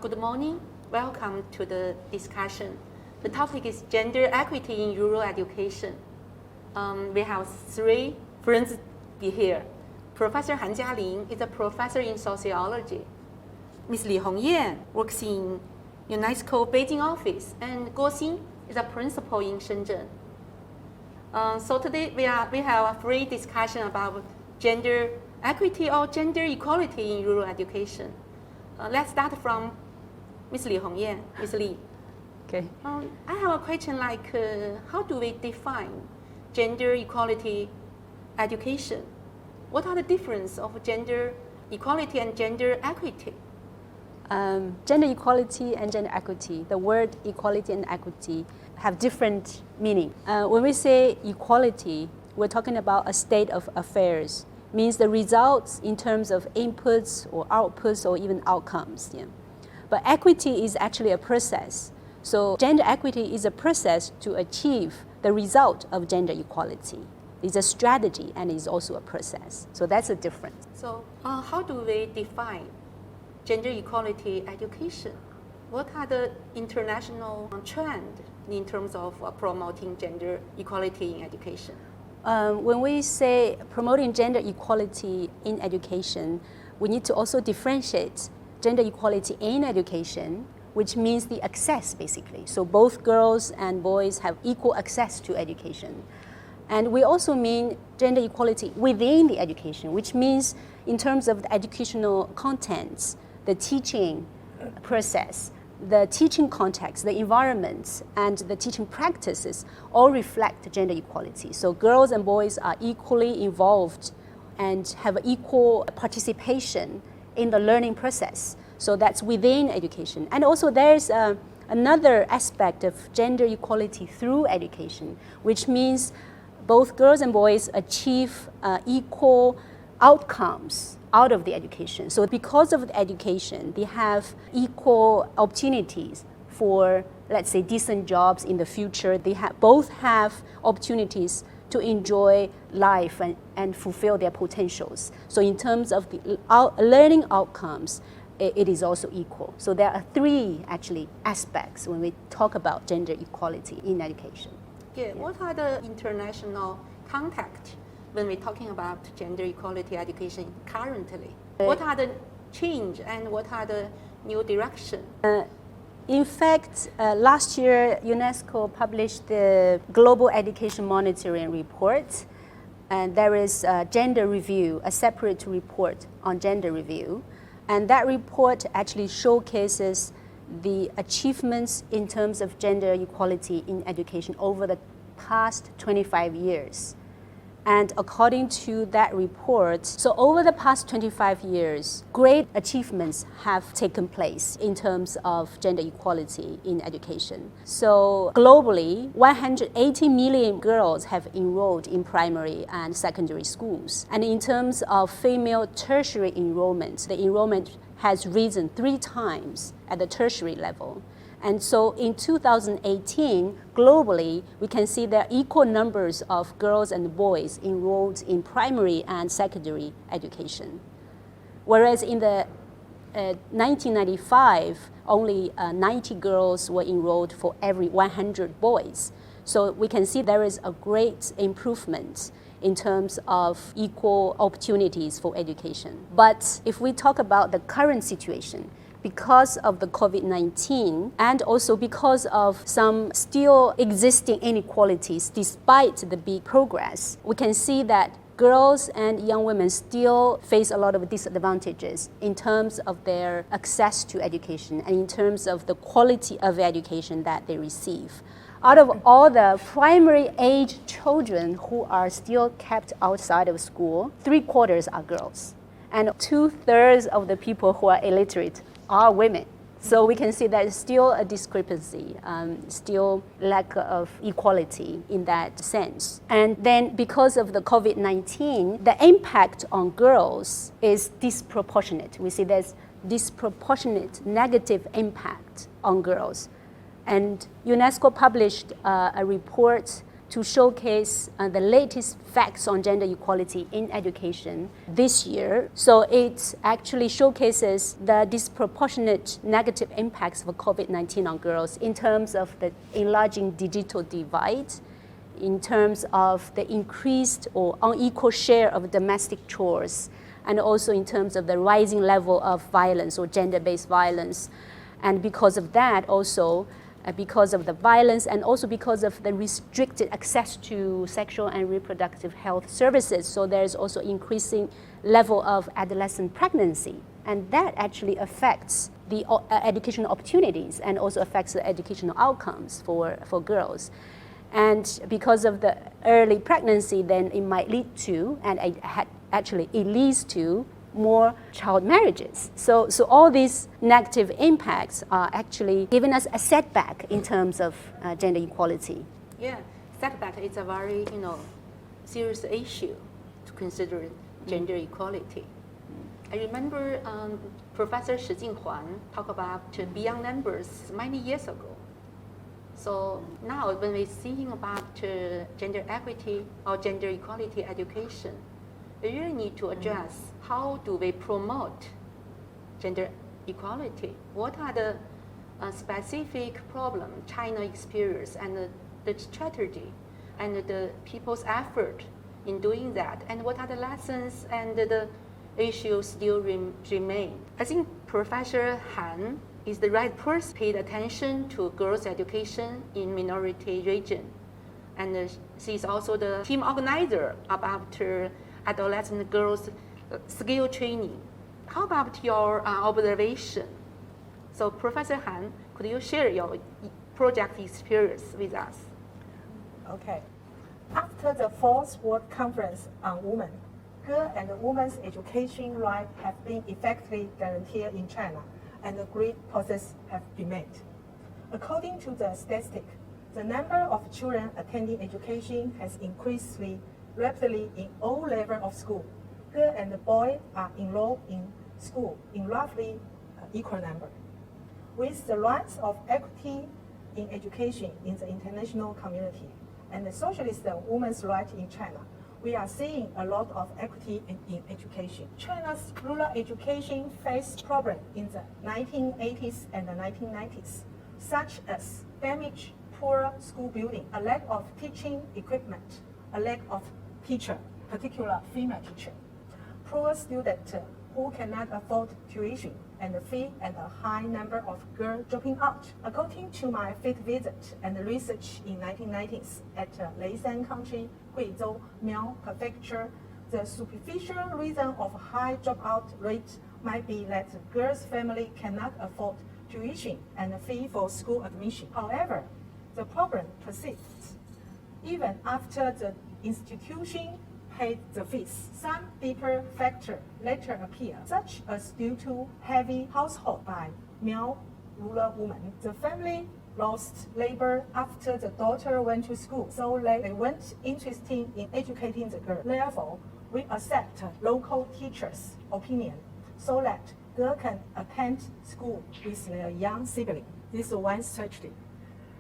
Good morning. Welcome to the discussion. The topic is gender equity in rural education. We have three friends here. Professor Han Jialing is a professor in sociology. Ms. Li Hongyan works in UNESCO Beijing office, and Guo Xin is a principal in Shenzhen. So today we have a free discussion about gender equity or gender equality in rural education. Let's start from Ms. Li Hongyan. Ms. Li. Okay. I have a question like, how do we define gender equality education? What are the difference of gender equality and gender equity? Gender equality and gender equity, the word equality and equity have different meaning. When we say equality, we're talking about a state of affairs, means the results in terms of inputs or outputs or even outcomes. Yeah. But equity is actually a process. So gender equity is a process to achieve the result of gender equality. It's a strategy and it's also a process. So that's a difference. So how do we define gender equality education? What are the international trends in terms of promoting gender equality in education? When we say promoting gender equality in education, we need to also differentiate gender equality in education, which means the access basically. So both girls and boys have equal access to education. And we also mean gender equality within the education, which means in terms of the educational contents, the teaching process, the teaching context, the environments, and the teaching practices all reflect gender equality. So girls and boys are equally involved and have equal participation in the learning process. So that's within education. And also there's another aspect of gender equality through education, which means both girls and boys achieve equal outcomes out of the education. So because of the education, they have equal opportunities for, let's say, decent jobs in the future. They both have opportunities to enjoy life and fulfill their potentials. So in terms of the learning outcomes, it is also equal. So there are three actually aspects when we talk about gender equality in education. Yeah. What are the international contacts when we're talking about gender equality education currently? What are the change and what are the new direction? In fact, last year UNESCO published the Global Education Monitoring Report, and there is a gender review, a separate report on gender review. And that report actually showcases the achievements in terms of gender equality in education over the past 25 years. And according to that report, so over the past 25 years, great achievements have taken place in terms of gender equality in education. So globally, 180 million girls have enrolled in primary and secondary schools. And in terms of female tertiary enrollment, the enrollment has risen 3 times at the tertiary level. And so in 2018, globally, we can see there are equal numbers of girls and boys enrolled in primary and secondary education. Whereas in the 1995, only 90 girls were enrolled for every 100 boys. So we can see there is a great improvement in terms of equal opportunities for education. But if we talk about the current situation, because of the COVID-19 and also because of some still existing inequalities despite the big progress, we can see that girls and young women still face a lot of disadvantages in terms of their access to education and in terms of the quality of education that they receive. Out of all the primary age children who are still kept outside of school, 3/4 are girls. And 2/3 of the people who are illiterate are women. So we can see there's still a discrepancy, still lack of equality in that sense. And then because of the COVID-19, the impact on girls is disproportionate. We see there's disproportionate negative impact on girls. And UNESCO published a report to showcase the latest facts on gender equality in education this year. So it actually showcases the disproportionate negative impacts of COVID-19 on girls in terms of the enlarging digital divide, in terms of the increased or unequal share of domestic chores, and also in terms of the rising level of violence or gender-based violence. And because of that also, because of the violence and also because of the restricted access to sexual and reproductive health services, so there's also increasing level of adolescent pregnancy. And that actually affects the educational opportunities and also affects the educational outcomes for girls. And because of the early pregnancy, then it might lead to, and it leads to, more child marriages. So all these negative impacts are actually giving us a setback in terms of gender equality. Yeah, setback is a very serious issue to consider gender equality. I remember Professor Shi Jinghuan talked about beyond numbers many years ago. So now when we're thinking about gender equity or gender equality education, we really need to address how do we promote gender equality? What are the specific problems China experiences and the strategy and the people's effort in doing that? And what are the lessons and the issues still remain? I think Professor Han is the right person to pay attention to girls' education in minority region. And she's also the team organizer about adolescent girls' skill training. How about your observation? So Professor Han, could you share your project experience with us? Okay. After the Fourth World Conference on Women, girl and women's education rights have been effectively guaranteed in China, and great progress have been made. According to the statistic, the number of children attending education has increased rapidly in all levels of school. Girls and boys are enrolled in school in roughly equal number. With the rise of equity in education in the international community and the socialist women's rights in China, we are seeing a lot of equity in education. China's rural education faced problems in the 1980s and the 1990s, such as damaged, poor school building, a lack of teaching equipment, a lack of teacher, particularly female teacher, poor students who cannot afford tuition and fee, and a high number of girls dropping out. According to my field visit and research in 1990s at Leishan County, Guizhou, Miao Prefecture, the superficial reason of high dropout rate might be that girls' family cannot afford tuition and fee for school admission. However, the problem persists. Even after the institution paid the fees, some deeper factors later appear, such as due to heavy household by Miao rural women. The family lost labor after the daughter went to school, so they weren't interested in educating the girl. Therefore, we accept local teachers' opinion so that girls can attend school with their young sibling. This is one strategy.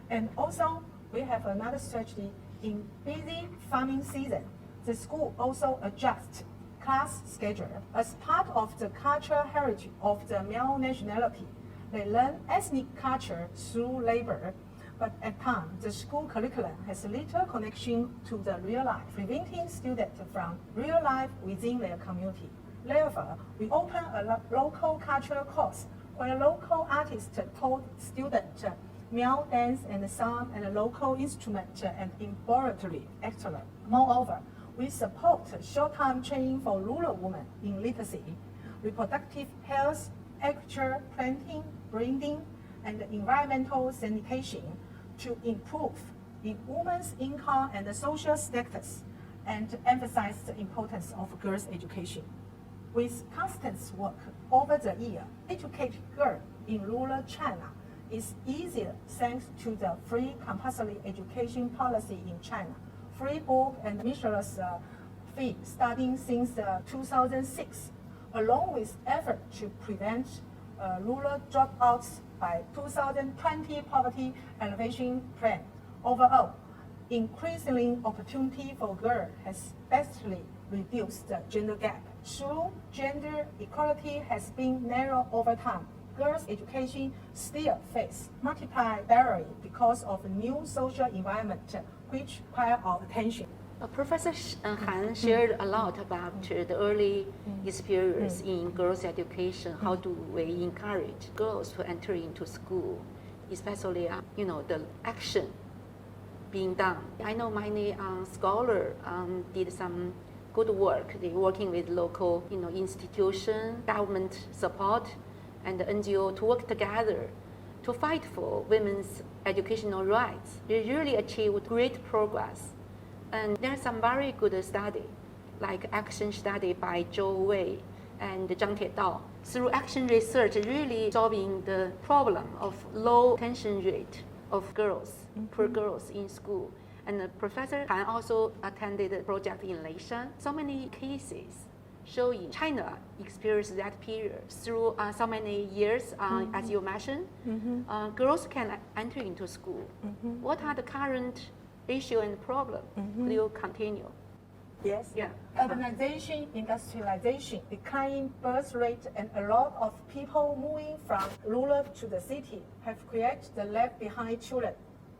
And also, we have another strategy. In busy farming season, the school also adjusts class schedule. As part of the cultural heritage of the Miao nationality, they learn ethnic culture through labor, but at times the school curriculum has little connection to the real life, preventing students from real life within their community. Therefore, we open a local cultural course where local artists taught students Miao dance and song and local instrument and embroidery, etc. Moreover, we support short-term training for rural women in literacy, reproductive health, agriculture, planting, breeding, and environmental sanitation to improve in women's income and social status, and emphasize the importance of girls' education. With constant work over the year, educate girls in rural China is easier thanks to the free compulsory education policy in China, free book and miscellaneous fee starting since 2006, along with effort to prevent rural dropouts by 2020 poverty elevation plan. Overall, increasingly opportunity for girls has vastly reduced the gender gap. Through gender equality has been narrowed over time, girls' education still face multiplied barriers because of new social environment which require our attention. Professor Han shared a lot about the early experience in girls' education. How do we encourage girls to enter into school, especially the action being done? I know many scholars did some good work. They're working with local institution, government support, and the NGO to work together to fight for women's educational rights. They really achieved great progress. And there's some very good study, like action study by Zhou Wei and Zhang Tietao. Through action research, really solving the problem of low attention rate of girls, per girls in school. And Professor Han also attended a project in Leishan. So many cases showing China experienced that period through so many years, as you mentioned. Girls can enter into school. What are the current issue and problem? Could you continue? Yes. Yeah. Urbanization, industrialization, declining birth rate, and a lot of people moving from rural to the city have created the left behind children,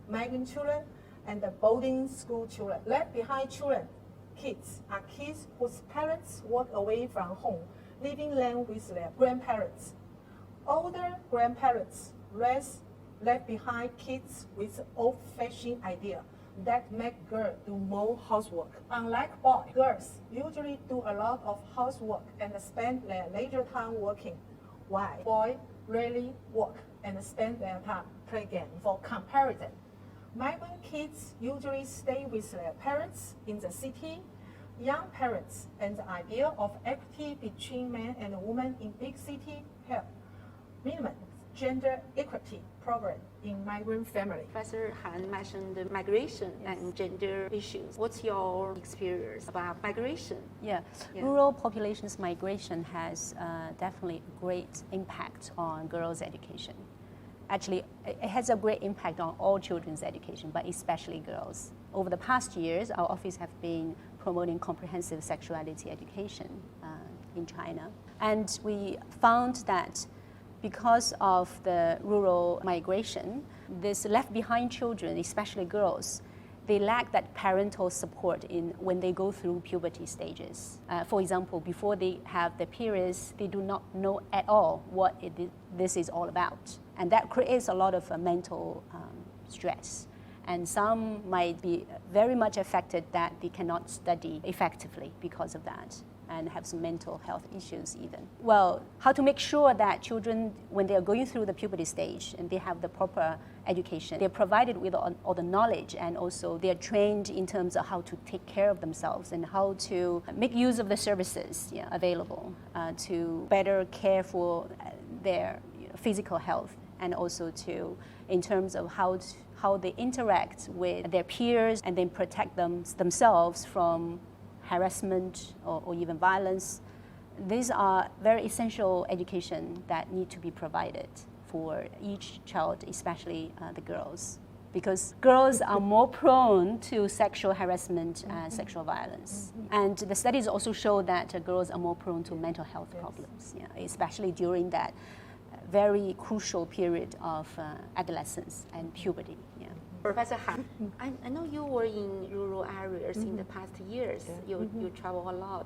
migrant children, and the boarding school children. Left behind children, kids, are kids whose parents walk away from home, leaving them with their grandparents. Older grandparents raise left behind kids with old-fashioned idea that make girls do more housework. Unlike boys, girls usually do a lot of housework and spend their leisure time working, while boys rarely work and spend their time play games. For comparison, migrant kids usually stay with their parents in the city. Young parents and the idea of equity between men and women in big city help minimize gender equity problem in migrant families. Professor Han mentioned the migration and gender issues. What's your experience about migration? Yeah. Yeah. Rural populations migration has definitely a great impact on girls' education. Actually, it has a great impact on all children's education, but especially girls. Over the past years, our office have been promoting comprehensive sexuality education in China. And we found that because of the rural migration, these left behind children, especially girls, they lack that parental support when they go through puberty stages. For example, before they have the periods, they do not know at all what this is all about. And that creates a lot of mental stress. And some might be very much affected that they cannot study effectively because of that, and have some mental health issues even. Well, how to make sure that children, when they are going through the puberty stage and they have the proper education, they're provided with all the knowledge, and also they're trained in terms of how to take care of themselves and how to make use of the services available to better care for their physical health, and also in terms of how they interact with their peers, and then protect themselves from harassment or even violence. These are very essential education that need to be provided for each child, especially the girls, because girls are more prone to sexual harassment and sexual violence. And the studies also show that girls are more prone to mental health problems, especially during that very crucial period of adolescence and puberty. Professor Han, I know you were in rural areas in the past years. You travel a lot,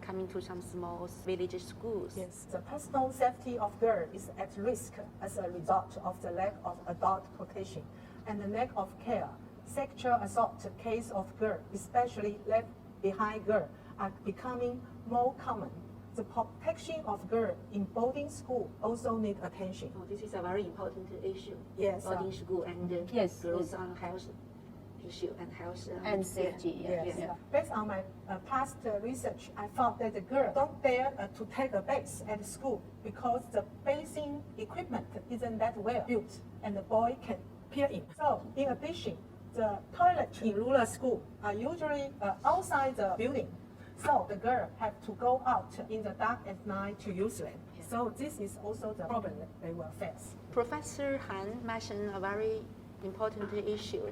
coming to some small village schools. Yes, the personal safety of girls is at risk as a result of the lack of adult protection and the lack of care. Sexual assault cases of girls, especially left behind girls, are becoming more common. The protection of girls in boarding school also need attention. Oh, this is a very important issue. Yes, boarding school and girls on health issue and health and safety. Yes. Based on my past research, I found that the girls don't dare to take a bath at school because the bathing equipment isn't that well built, and the boy can peer in. So, in addition, the toilets in rural school are usually outside the building. So the girl have to go out in the dark at night to use them. So this is also the problem that they will face. Professor Han mentioned a very important issue,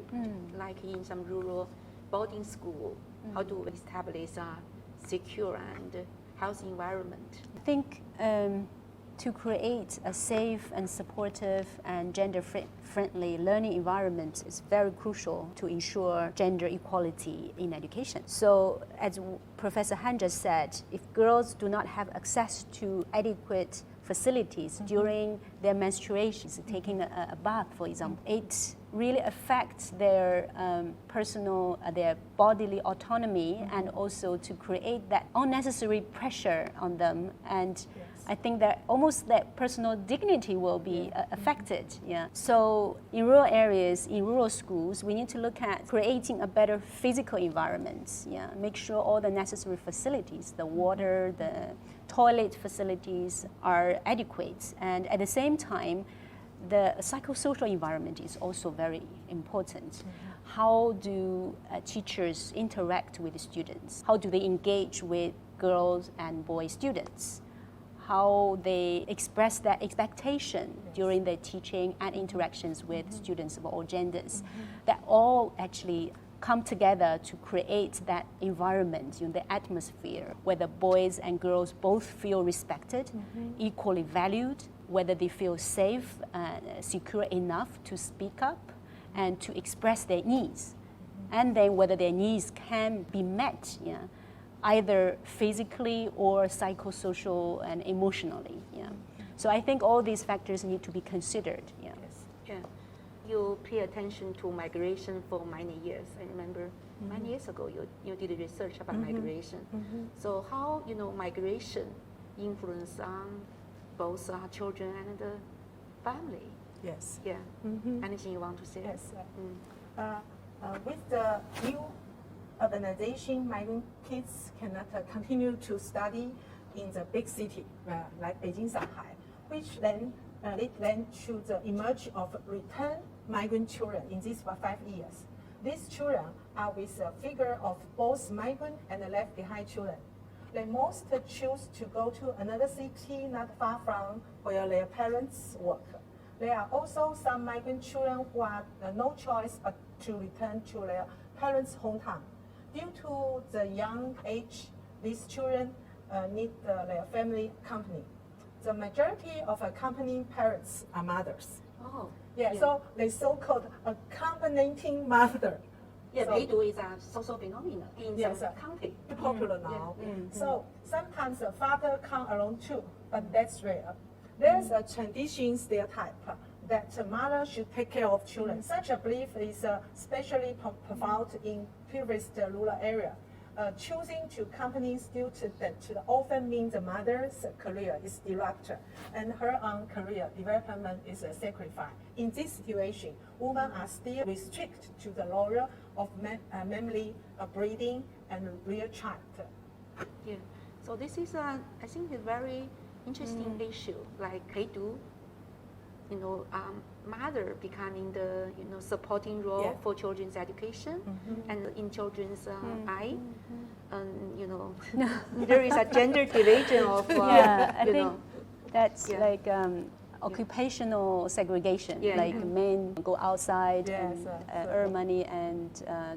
like in some rural boarding school. How do we establish a secure and healthy environment? I think to create a safe and supportive and gender-friendly learning environment is very crucial to ensure gender equality in education. So as Professor Han just said, if girls do not have access to adequate facilities during their menstruations, taking a bath, for example, it really affects their personal, their bodily autonomy, and also to create that unnecessary pressure on them. And I think that almost that personal dignity will be affected. Yeah. So in rural areas, in rural schools, we need to look at creating a better physical environment. Yeah. Make sure all the necessary facilities, the water, the toilet facilities are adequate. And at the same time, the psychosocial environment is also very important. How do teachers interact with the students? How do they engage with girls and boy students? How they express their expectation during their teaching and interactions with students of all genders. That all actually come together to create that environment, the atmosphere where the boys and girls both feel respected, equally valued, whether they feel safe, secure enough to speak up and to express their needs. And then whether their needs can be met, either physically or psychosocial and emotionally. So I think all these factors need to be considered. Yeah. You pay attention to migration for many years. I remember many years ago you did research about migration. So how migration influence on both children and the family? Yes. Yeah. Anything you want to say? Yes. With the new urbanization, migrant kids cannot continue to study in the big city like Beijing, Shanghai, which then lead them to the emerge of return migrant children in these 5 years. These children are with a figure of both migrant and left behind children. They most choose to go to another city not far from where their parents work. There are also some migrant children who have no choice but to return to their parents' hometown. Due to the young age, these children need their family company. The majority of accompanying parents are mothers. Oh. Yeah, so they so-called accompanying mother. Yeah, so, they do is a social phenomenon in some country. Popular now. So sometimes the father come along too, but that's rare. There's a tradition stereotype that the mother should take care of children. Such a belief is especially profound in previous rural area. Choosing to accompany students often means the mother's career is disrupted and her own career development is sacrificed. In this situation, women are still restricted to the role of mainly breeding and rear child. Yeah, so this is I think a very interesting issue. Like they do, mother becoming the supporting role for children's education, and in children's eye, there is a gender division of I think that's like occupational segregation. Like men go outside and earn money and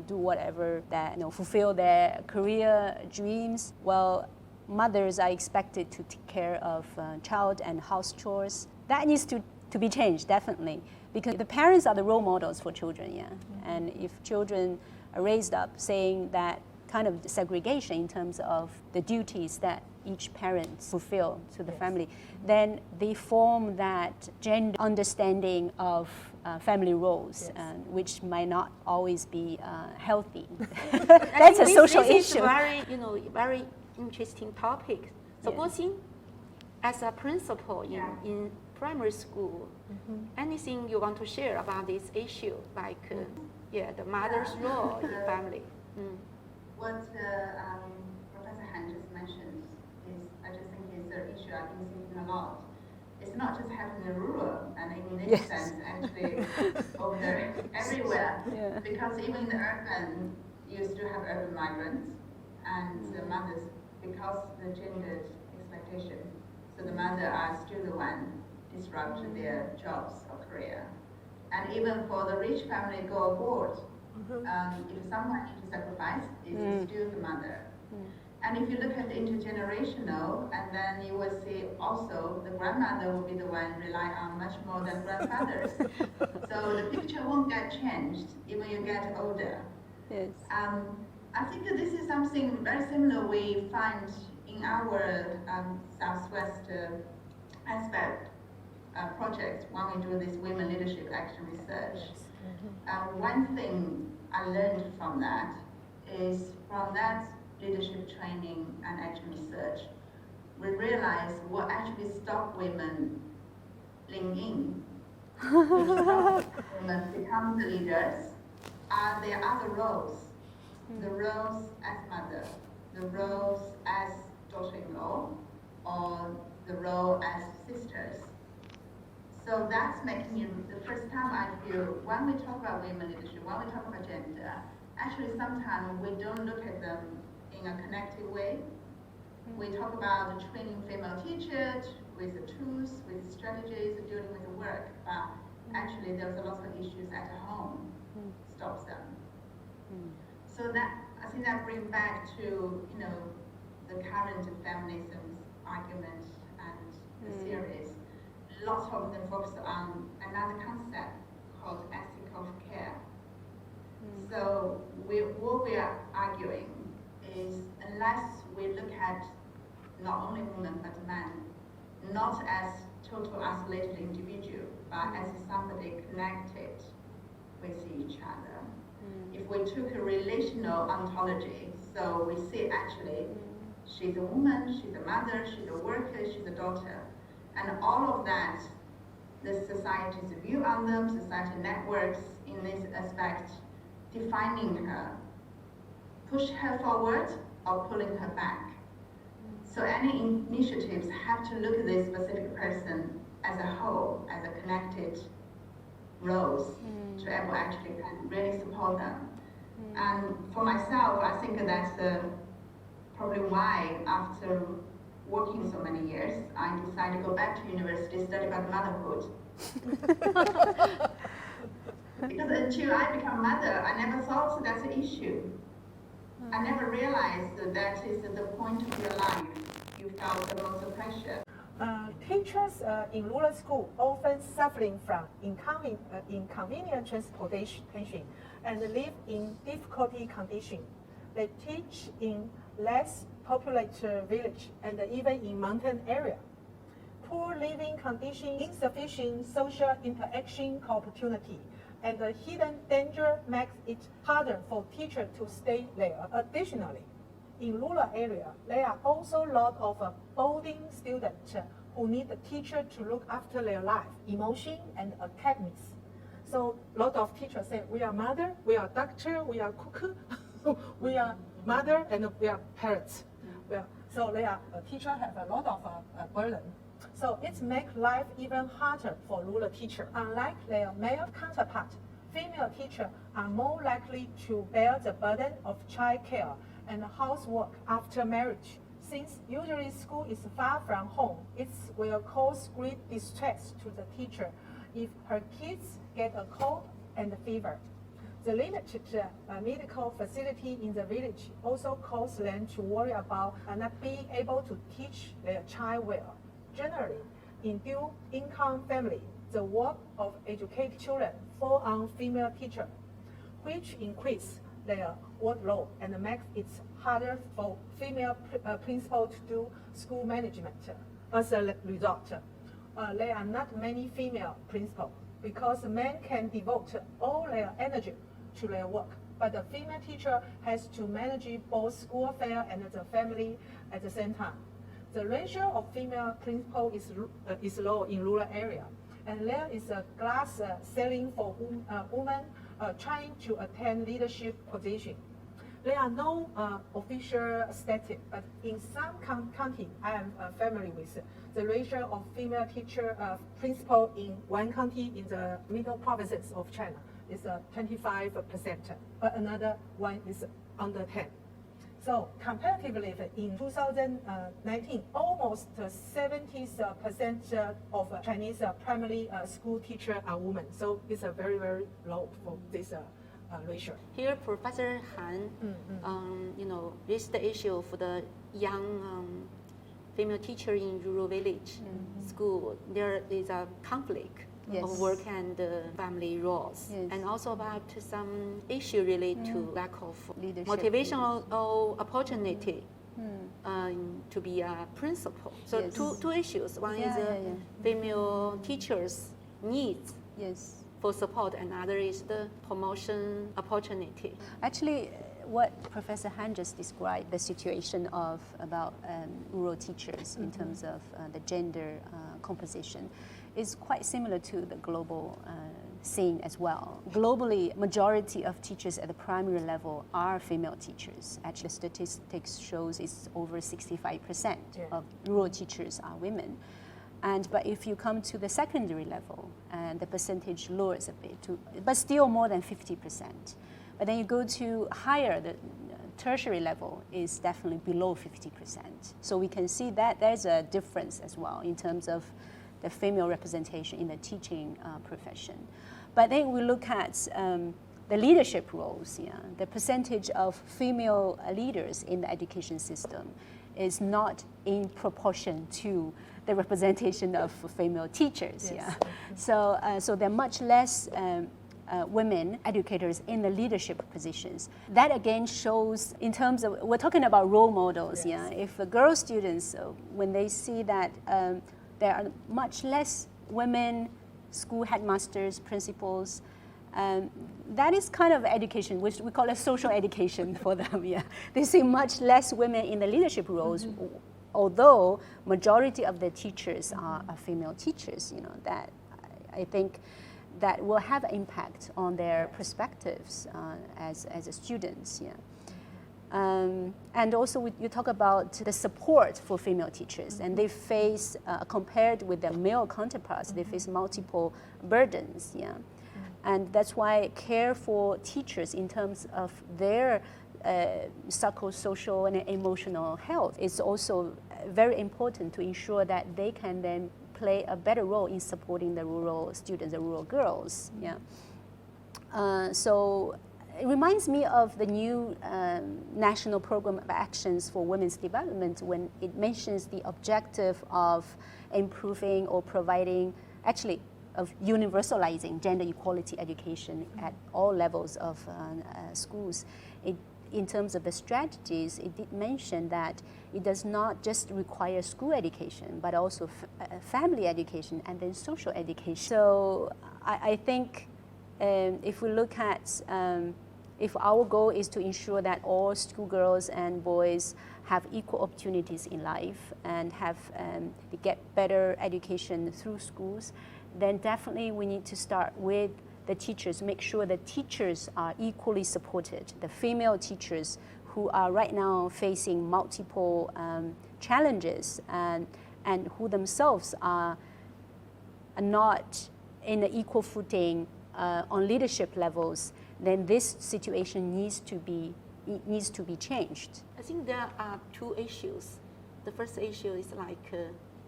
do whatever that fulfill their career dreams. Well, mothers are expected to take care of child and house chores. That needs to be changed, definitely, because the parents are the role models for children, and if children are raised up saying that kind of segregation in terms of the duties that each parent fulfill to the family, then they form that gender understanding of family roles, which might not always be healthy. That's a social issue. This is very interesting topic. Supposing as a principal in primary school, anything you want to share about this issue, like the mother's role in family? What Professor Han just mentioned is, I just think is an issue I've been thinking a lot. It's not just happening in rural, and in this sense, actually, over there, everywhere. Because even in the urban, you still have urban migrants, and the mothers, because the gendered expectation, so the mother are still the one disrupt their jobs or career. And even for the rich family go abroad, if someone needs to sacrifice, it's still the mother. And if you look at the intergenerational, and then you will see also the grandmother will be the one rely on much more than grandfathers. So the picture won't get changed even you get older. Yes. I think that this is something very similar we find in our Southwest aspect project when we do this women leadership action research. One thing I learned from that is from that leadership training and action research, we realized what actually stopped women lean in, women become the leaders, are their other roles. The roles as mother, the roles as daughter-in-law, or the role as sisters. So that's making it the first time I feel when we talk about women leadership, when we talk about gender, actually sometimes we don't look at them in a connected way. We talk about the training female teachers with the tools, with the strategies, dealing with the work, but actually there's a lot of issues at home stops them. So that I think that brings back to the current feminism argument and the series. Lots of them focus on another concept called ethical care. So what we are arguing is unless we look at not only women but men, not as total isolated individual, but as somebody connected with each other. If we took a relational ontology, so we see actually she's a woman, she's a mother, she's a worker, she's a daughter, and all of that, the society's view on them, society networks in this aspect, defining her, push her forward or pulling her back. So any initiatives have to look at this specific person as a whole, as a connected roles to able actually can really support them. And for myself, I think that's probably why after working so many years, I decided to go back to university to study about motherhood. Because until I become mother, I never thought that's an issue. I never realized that is the point of your life you felt the most pressure. Teachers in rural school often suffering from inconvenient transportation and live in difficulty conditions. They teach in less populated village and even in mountain area. Poor living conditions, insufficient social interaction opportunity, and the hidden danger makes it harder for teachers to stay there. Additionally, in rural area, there are also a lot of boarding students who need a teacher to look after their life, emotion, and academics. So a lot of teachers say, we are mother, we are doctor, we are cook, we are mother, and we are parents. So they are, teachers have a lot of burden. So it makes life even harder for rural teachers. Unlike their male counterpart, female teachers are more likely to bear the burden of childcare and housework after marriage. Since usually school is far from home, it will cause great distress to the teacher if her kids get a cold and fever. The limited medical facility in the village also causes them to worry about not being able to teach their child well. Generally, in dual-income family, the work of educating children fall on female teachers, which increase their workload and makes it harder for female principals to do school management. As a result, there are not many female principals because men can devote all their energy to their work, but the female teacher has to manage both school affairs and the family at the same time. The ratio of female principals is low in rural area, and there is a glass ceiling for women trying to attain leadership position. There are no official statistics, but in some county I am familiar with, the ratio of female teacher principal in one county in the middle provinces of China is 25%, but another one is under 10. So comparatively, in 2019, almost 70% of Chinese primary school teachers are women. So it's a very, very low for this ratio. Here, Professor Han, raised the issue for the young female teacher in rural village school. There is a conflict of work and family roles, and also about some issue related to lack of Leadership. motivational opportunity to be a principal. So Yes. two issues. One is female teachers' needs for support, and other is the promotion opportunity. Actually, what Professor Han just described, the situation of about rural teachers in terms of the gender composition, is quite similar to the global scene as well. Globally, majority of teachers at the primary level are female teachers. Actually, statistics shows it's over 65% of rural teachers are women. But if you come to the secondary level, and the percentage lowers a bit, but still more than 50%. But then you go to higher, the tertiary level is definitely below 50%. So we can see that there's a difference as well in terms of the female representation in the teaching profession. But then we look at the leadership roles. The percentage of female leaders in the education system is not in proportion to the representation of female teachers. So there are much less women educators in the leadership positions. That again shows in terms of, we're talking about role models. If the girl students, when they see that there are much less women school headmasters, principals, that is kind of education, which we call a social education for them. They see much less women in the leadership roles, although majority of the teachers are female teachers. That I think that will have an impact on their perspectives as students. And also you talk about the support for female teachers, and they face, compared with their male counterparts, they face multiple burdens. And that's why care for teachers in terms of their psychosocial and emotional health is also very important to ensure that they can then play a better role in supporting the rural students, the rural girls. So it reminds me of the new National Program of Actions for Women's Development, when it mentions the objective of improving or providing, actually of universalizing gender equality education at all levels of schools. In terms of the strategies, it did mention that it does not just require school education, but also family education and then social education. So I think if we look at, if our goal is to ensure that all schoolgirls and boys have equal opportunities in life and they get better education through schools, then definitely we need to start with the teachers, make sure the teachers are equally supported. The female teachers who are right now facing multiple challenges and who themselves are not in an equal footing on leadership levels, then this situation needs to be changed. I think there are two issues. The first issue is like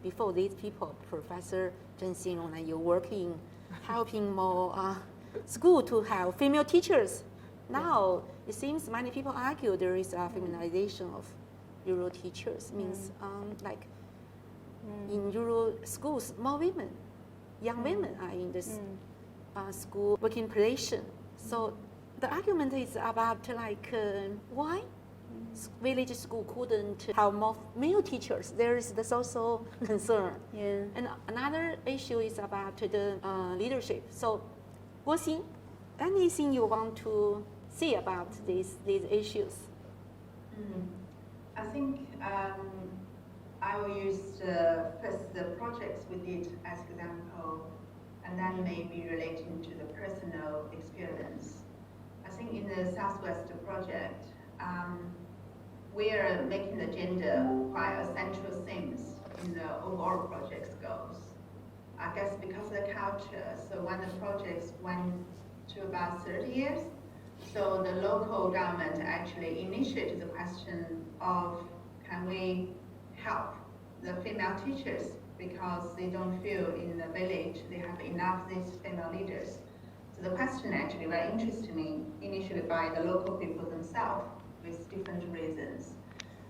before these people, Professor Zheng Xinrong, you're working, helping more school to have female teachers. Now it seems many people argue there is a feminization of rural teachers. Means like in rural schools, more women, young women are in this school working position. So the argument is about like why village school couldn't have more male teachers. There is the social concern. And another issue is about the leadership. So, Guoxin, anything you want to say about these issues? I think I will use first the projects we did as example, and then maybe relating to the personal experience. I think in the Southwest project, we are making the gender quite a central theme in the overall project's goals. I guess because of the culture, so when the projects went to about 30 years, So the local government actually initiated the question of, can we help the female teachers because they don't feel in the village they have enough these female leaders. So the question actually very interested me initially by the local people themselves with different reasons.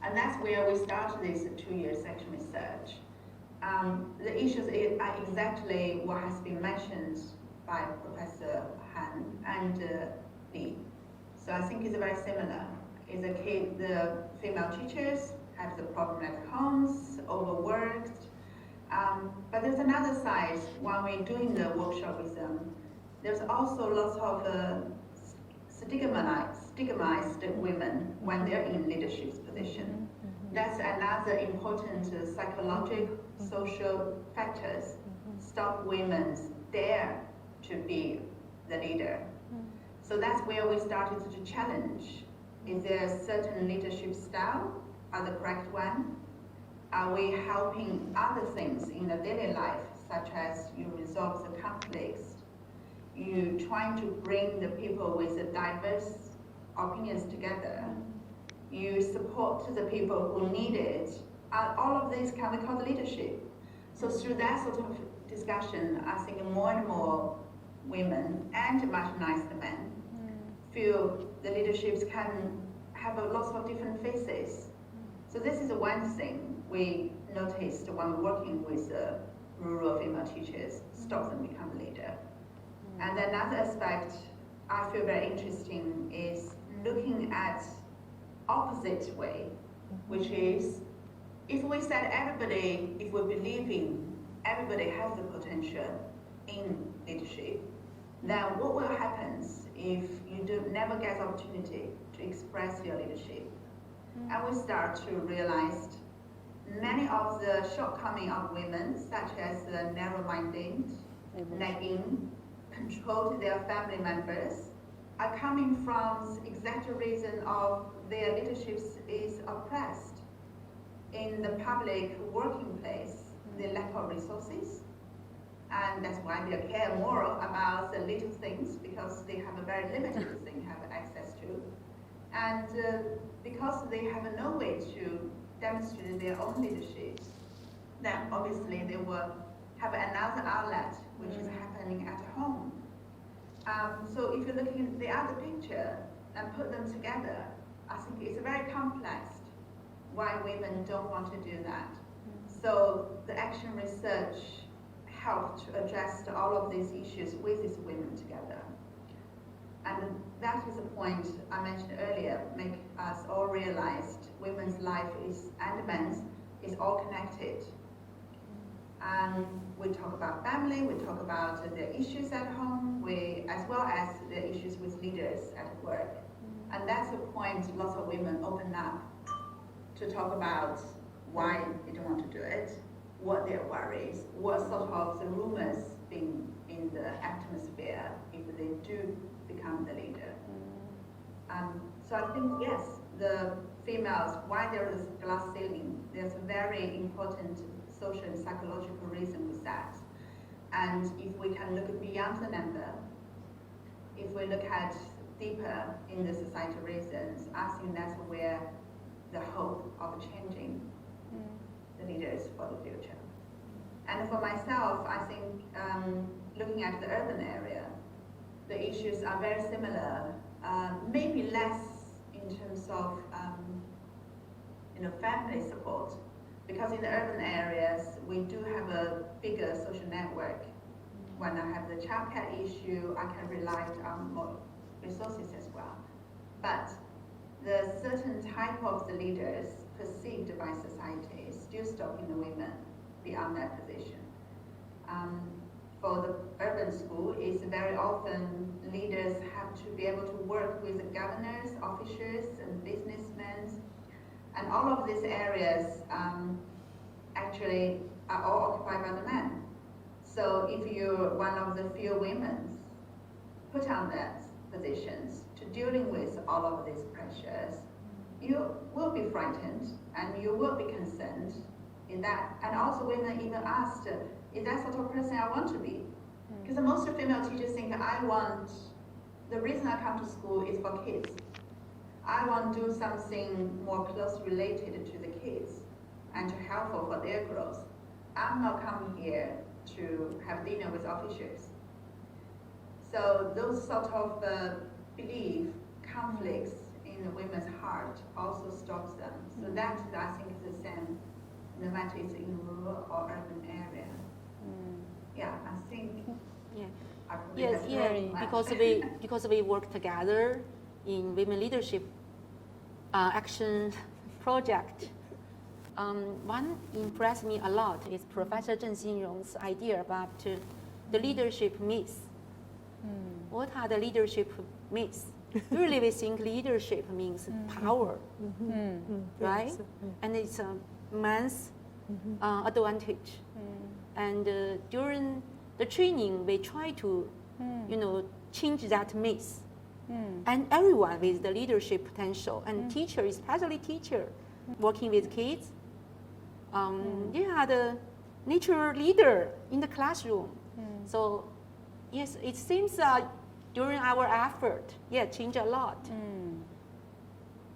And that's where we started this 2-year section research. The issues are exactly what has been mentioned by Professor Han and Li. So I think it's very similar. The female teachers have the problem at homes, overworked. But there's another side. When we're doing the workshop with them, there's also lots of stigmatized women when they're in leadership position. That's another important psychological, social factors stop women dare to be the leader. So that's where we started to challenge. Is there a certain leadership style are the correct one? Are we helping other things in the daily life, such as you resolve the conflicts, you trying to bring the people with the diverse opinions together, you support the people who need it, all of these can be called leadership. So through that sort of discussion, I think more and more women and marginalized men feel the leaderships can have lots of different faces. So this is one thing we noticed when we're working with rural female teachers, stop them become a leader. And another aspect I feel very interesting is looking at opposite way, which is if we said everybody, if we believe in everybody has the potential in leadership, then what will happen if you never get the opportunity to express your leadership? And we start to realize many of the shortcomings of women, such as narrow-minded, nagging, control to their family members, are coming from exact reason of their leadership is oppressed. In the public working place, the lack of resources, and that's why they care more about the little things because they have a very limited thing have access to, and because they have no way to demonstrate their own leadership, then obviously they will have another outlet which is happening at home. So if you're looking at the other picture and put them together, I think it's very complex why women don't want to do that. So the action research helped to address all of these issues with these women together. And that is the point I mentioned earlier, make us all realize women's life and men's is all connected. And we talk about family, we talk about the issues at home, as well as the issues with leaders at work. And that's the point lots of women open up to talk about why they don't want to do it, what their worries, what sort of the rumors being in the atmosphere if they do become the leader. So I think, yes, the females, why there is glass ceiling, there's a very important social and psychological reason with that. And if we can look beyond the number, if we look at deeper in the societal reasons, I think that's where the hope of changing the leaders for the future. And for myself, I think looking at the urban area, the issues are very similar, maybe less in terms of family support, because in the urban areas we do have a bigger social network. When I have the childcare issue, I can rely on more resources as well. But the certain type of the leaders perceived by society is still stopping the women beyond that position. For the urban school, it's very often leaders have to be able to work with the governors, officers, and businessmen. And all of these areas actually are all occupied by the men. So if you're one of the few women put on that positions to dealing with all of these pressures, you will be frightened and you will be concerned in that. And also women even asked, is that sort of person I want to be? Because most female teachers think I want the reason I come to school is for kids. I want to do something more closely related to the kids and to helpful for their growth. I'm not coming here to have dinner with officials. So those sort of belief conflicts in the women's heart also stops them. So that I think is the same, no matter it's in rural or urban area. Yeah, I think. Yeah. I probably Yes, have yeah, learned much. because we work together in women leadership action project. One impressed me a lot is Professor Zheng Xinrong's idea about the leadership myths. What are the leadership myths? Usually we think leadership means power, right? Yes. And it's a man's advantage. And during the training, we try to, change that myth. And everyone with the leadership potential, and teacher, especially teacher, working with kids, they are the natural leader in the classroom. So, yes, it seems during our effort, change a lot.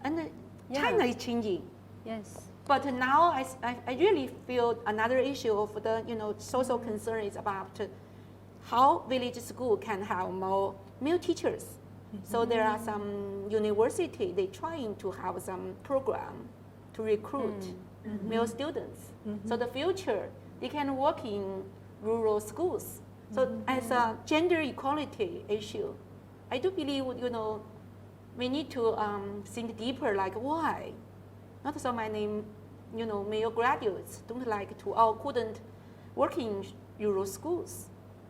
And China is changing. Yes. But now I really feel another issue of the social concern is about how village school can have more male teachers. So there are some university, they trying to have some program to recruit male students. So the future, they can work in rural schools. So as a gender equality issue, I do believe, we need to think deeper, like why? Not so many, male graduates don't like to or couldn't work in rural schools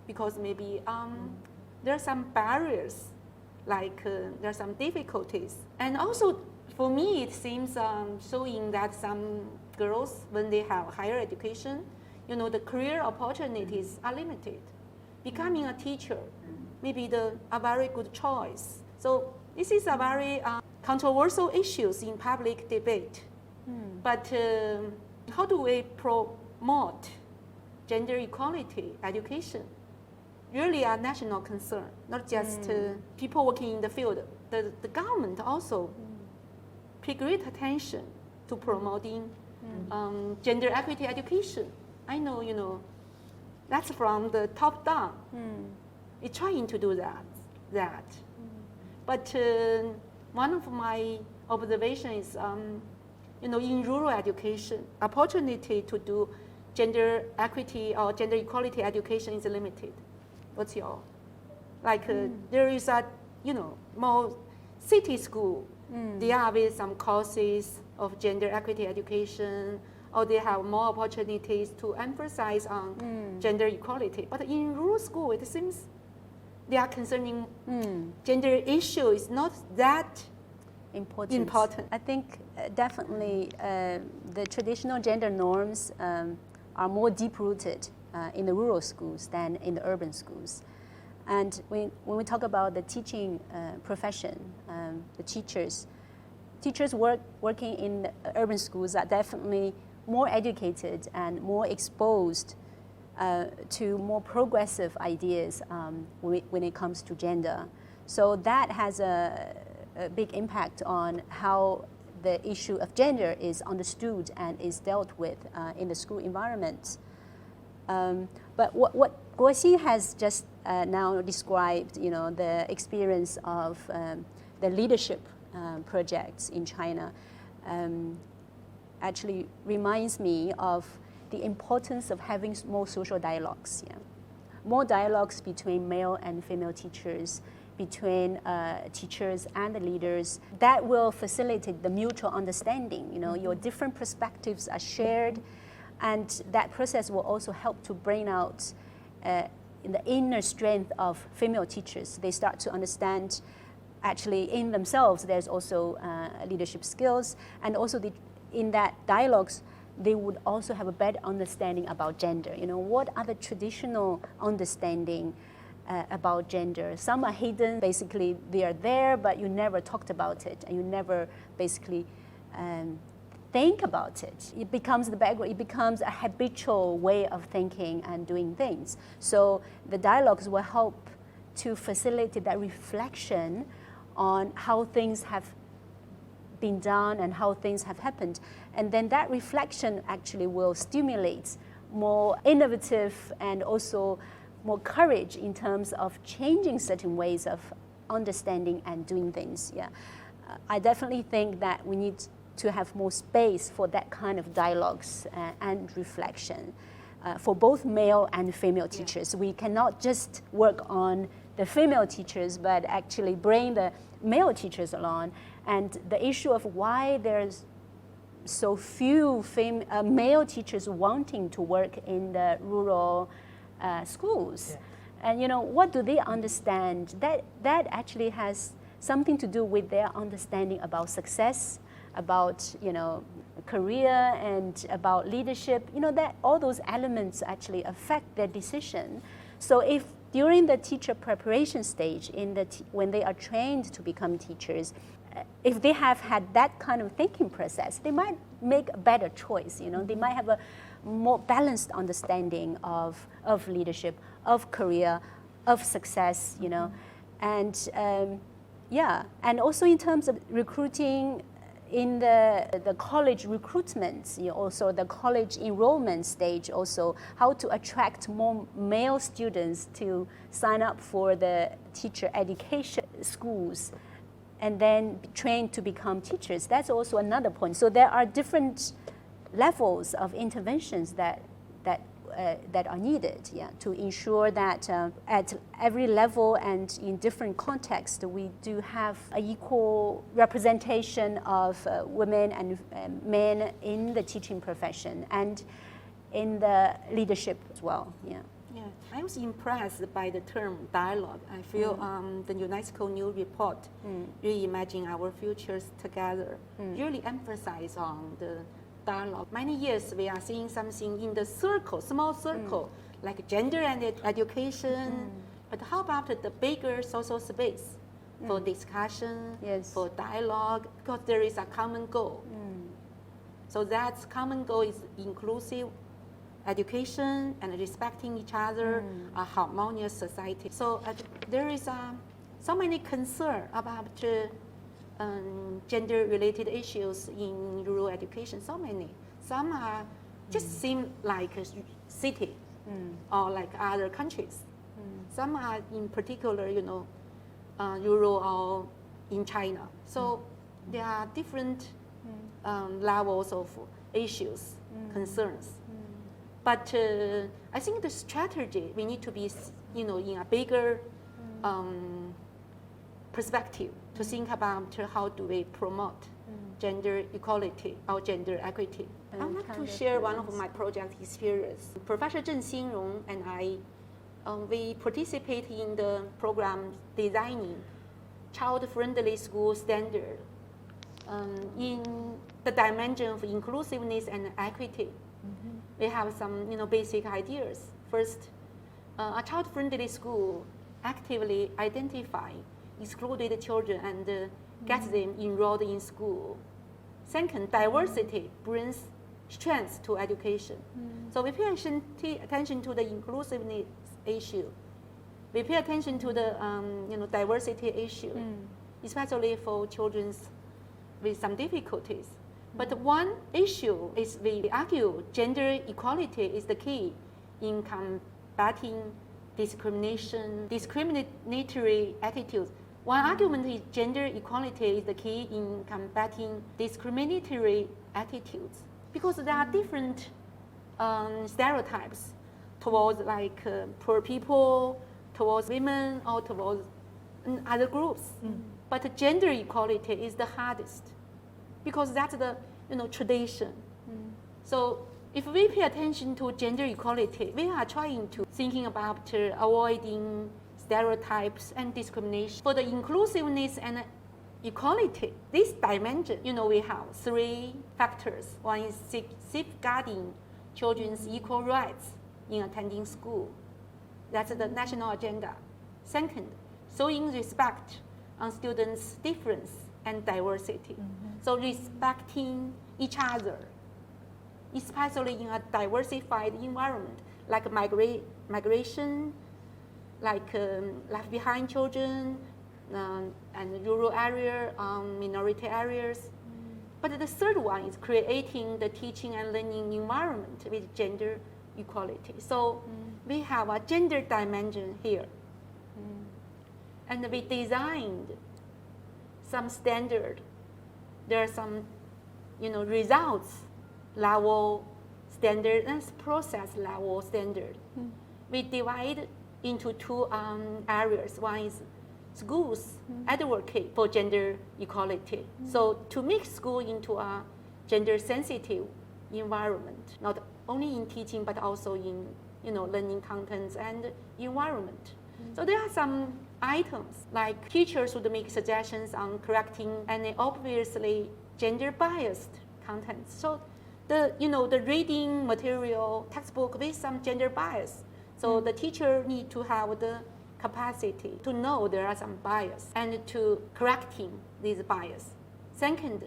because maybe there are some barriers, like there are some difficulties. And also, for me, it seems showing that some girls, when they have higher education, the career opportunities are limited. Becoming a teacher may be a very good choice. So this is a very controversial issues in public debate. But how do we promote gender equality education? Really a national concern, not just people working in the field. The government also pay great attention to promoting gender equity education. I know, that's from the top down. It's trying to do that. But one of my observations is, in rural education, opportunity to do gender equity or gender equality education is limited. What's your, there is a, more city school. They are with some courses of gender equity education, or they have more opportunities to emphasize on gender equality. But in rural school, it seems they are concerning gender issue is not that important. I think definitely the traditional gender norms are more deep-rooted in the rural schools than in the urban schools. And when we talk about the teaching profession, the teachers working in urban schools are definitely more educated and more exposed to more progressive ideas when it comes to gender. So that has a big impact on how the issue of gender is understood and is dealt with in the school environment. But what Guoxi has just now described, the experience of the leadership projects in China, actually reminds me of the importance of having more social dialogues. More dialogues between male and female teachers, between teachers and the leaders. That will facilitate the mutual understanding. Your different perspectives are shared, and that process will also help to bring out the inner strength of female teachers. They start to understand actually in themselves there's also leadership skills, and also in that dialogues they would also have a better understanding about gender. What are the traditional understanding about gender? Some are hidden, basically they are there, but you never talked about it, and you never basically think about it. It becomes the background, it becomes a habitual way of thinking and doing things. So the dialogues will help to facilitate that reflection on how things have been done and how things have happened. And then that reflection actually will stimulate more innovative and also more courage in terms of changing certain ways of understanding and doing things. Yeah, I definitely think that we need to have more space for that kind of dialogues and reflection for both male and female teachers. We cannot just work on the female teachers, but actually bring the male teachers along. And the issue of why there's so few male teachers wanting to work in the rural schools. Yeah. And you know, what do they understand? That actually has something to do with their understanding about success, about, you know, career, and about leadership. You know, that all those elements actually affect their decision. So if during the teacher preparation stage, when they are trained to become teachers, if they have had that kind of thinking process, they might make a better choice. You know, they might have a more balanced understanding of leadership, of career, of success. You know, and yeah, and also in terms of recruiting in the college recruitment, you know, also the college enrollment stage, also how to attract more male students to sign up for the teacher education schools and then be trained to become teachers. That's also another point. So there are different levels of interventions that are needed, yeah, to ensure that at every level and in different contexts, we do have an equal representation of women and men in the teaching profession and in the leadership as well, yeah. Yeah, I was impressed by the term dialogue. I feel the UNESCO new report, Reimagine Our Futures Together, really emphasize on the dialogue. Many years we are seeing something in the circle, small circle, like gender and education. But how about the bigger social space for discussion, Yes. for dialogue, because there is a common goal. So that common goal is inclusive education and respecting each other, a harmonious society. So there is so many concern about gender-related issues in rural education. So many. Some are just seem like a city or like other countries. Some are in particular, you know, rural or in China. So there are different levels of issues, concerns. But I think the strategy, we need to be, you know, in a bigger perspective to think about how do we promote gender equality or gender equity. I would like to share one of my project experience. Professor Zheng Xinrong and I, we participate in the program designing child-friendly school standard in the dimension of inclusiveness and equity. We have some, you know, basic ideas. First, a child-friendly school actively identify excluded children and get them enrolled in school. Second, diversity brings strength to education. So we pay attention to the inclusiveness issue. We pay attention to the you know, diversity issue, especially for children with some difficulties. But one issue is we argue gender equality is the key in combating discrimination, discriminatory attitudes. One argument is gender equality is the key in combating discriminatory attitudes because there are different stereotypes towards like poor people, towards women, or towards other groups. But gender equality is the hardest because that's the, you know, tradition. So if we pay attention to gender equality, we are trying to thinking about avoiding stereotypes and discrimination. For the inclusiveness and equality, this dimension, you know, we have three factors. One is safeguarding children's equal rights in attending school. That's the national agenda. Second, showing respect on students' difference and diversity. So respecting each other, especially in a diversified environment like migration, like left behind children and rural area, minority areas. But the third one is creating the teaching and learning environment with gender equality. So we have a gender dimension here. And we designed some standard. There are some, results level standard and process level standard. We divide into two areas. One is schools advocate for gender equality. So to make school into a gender sensitive environment, not only in teaching but also in learning contents and environment. So there are some items like teachers would make suggestions on correcting any obviously gender biased contents. So the reading material textbook with some gender bias. So the teacher need to have the capacity to know there are some bias and to correcting these bias. Second,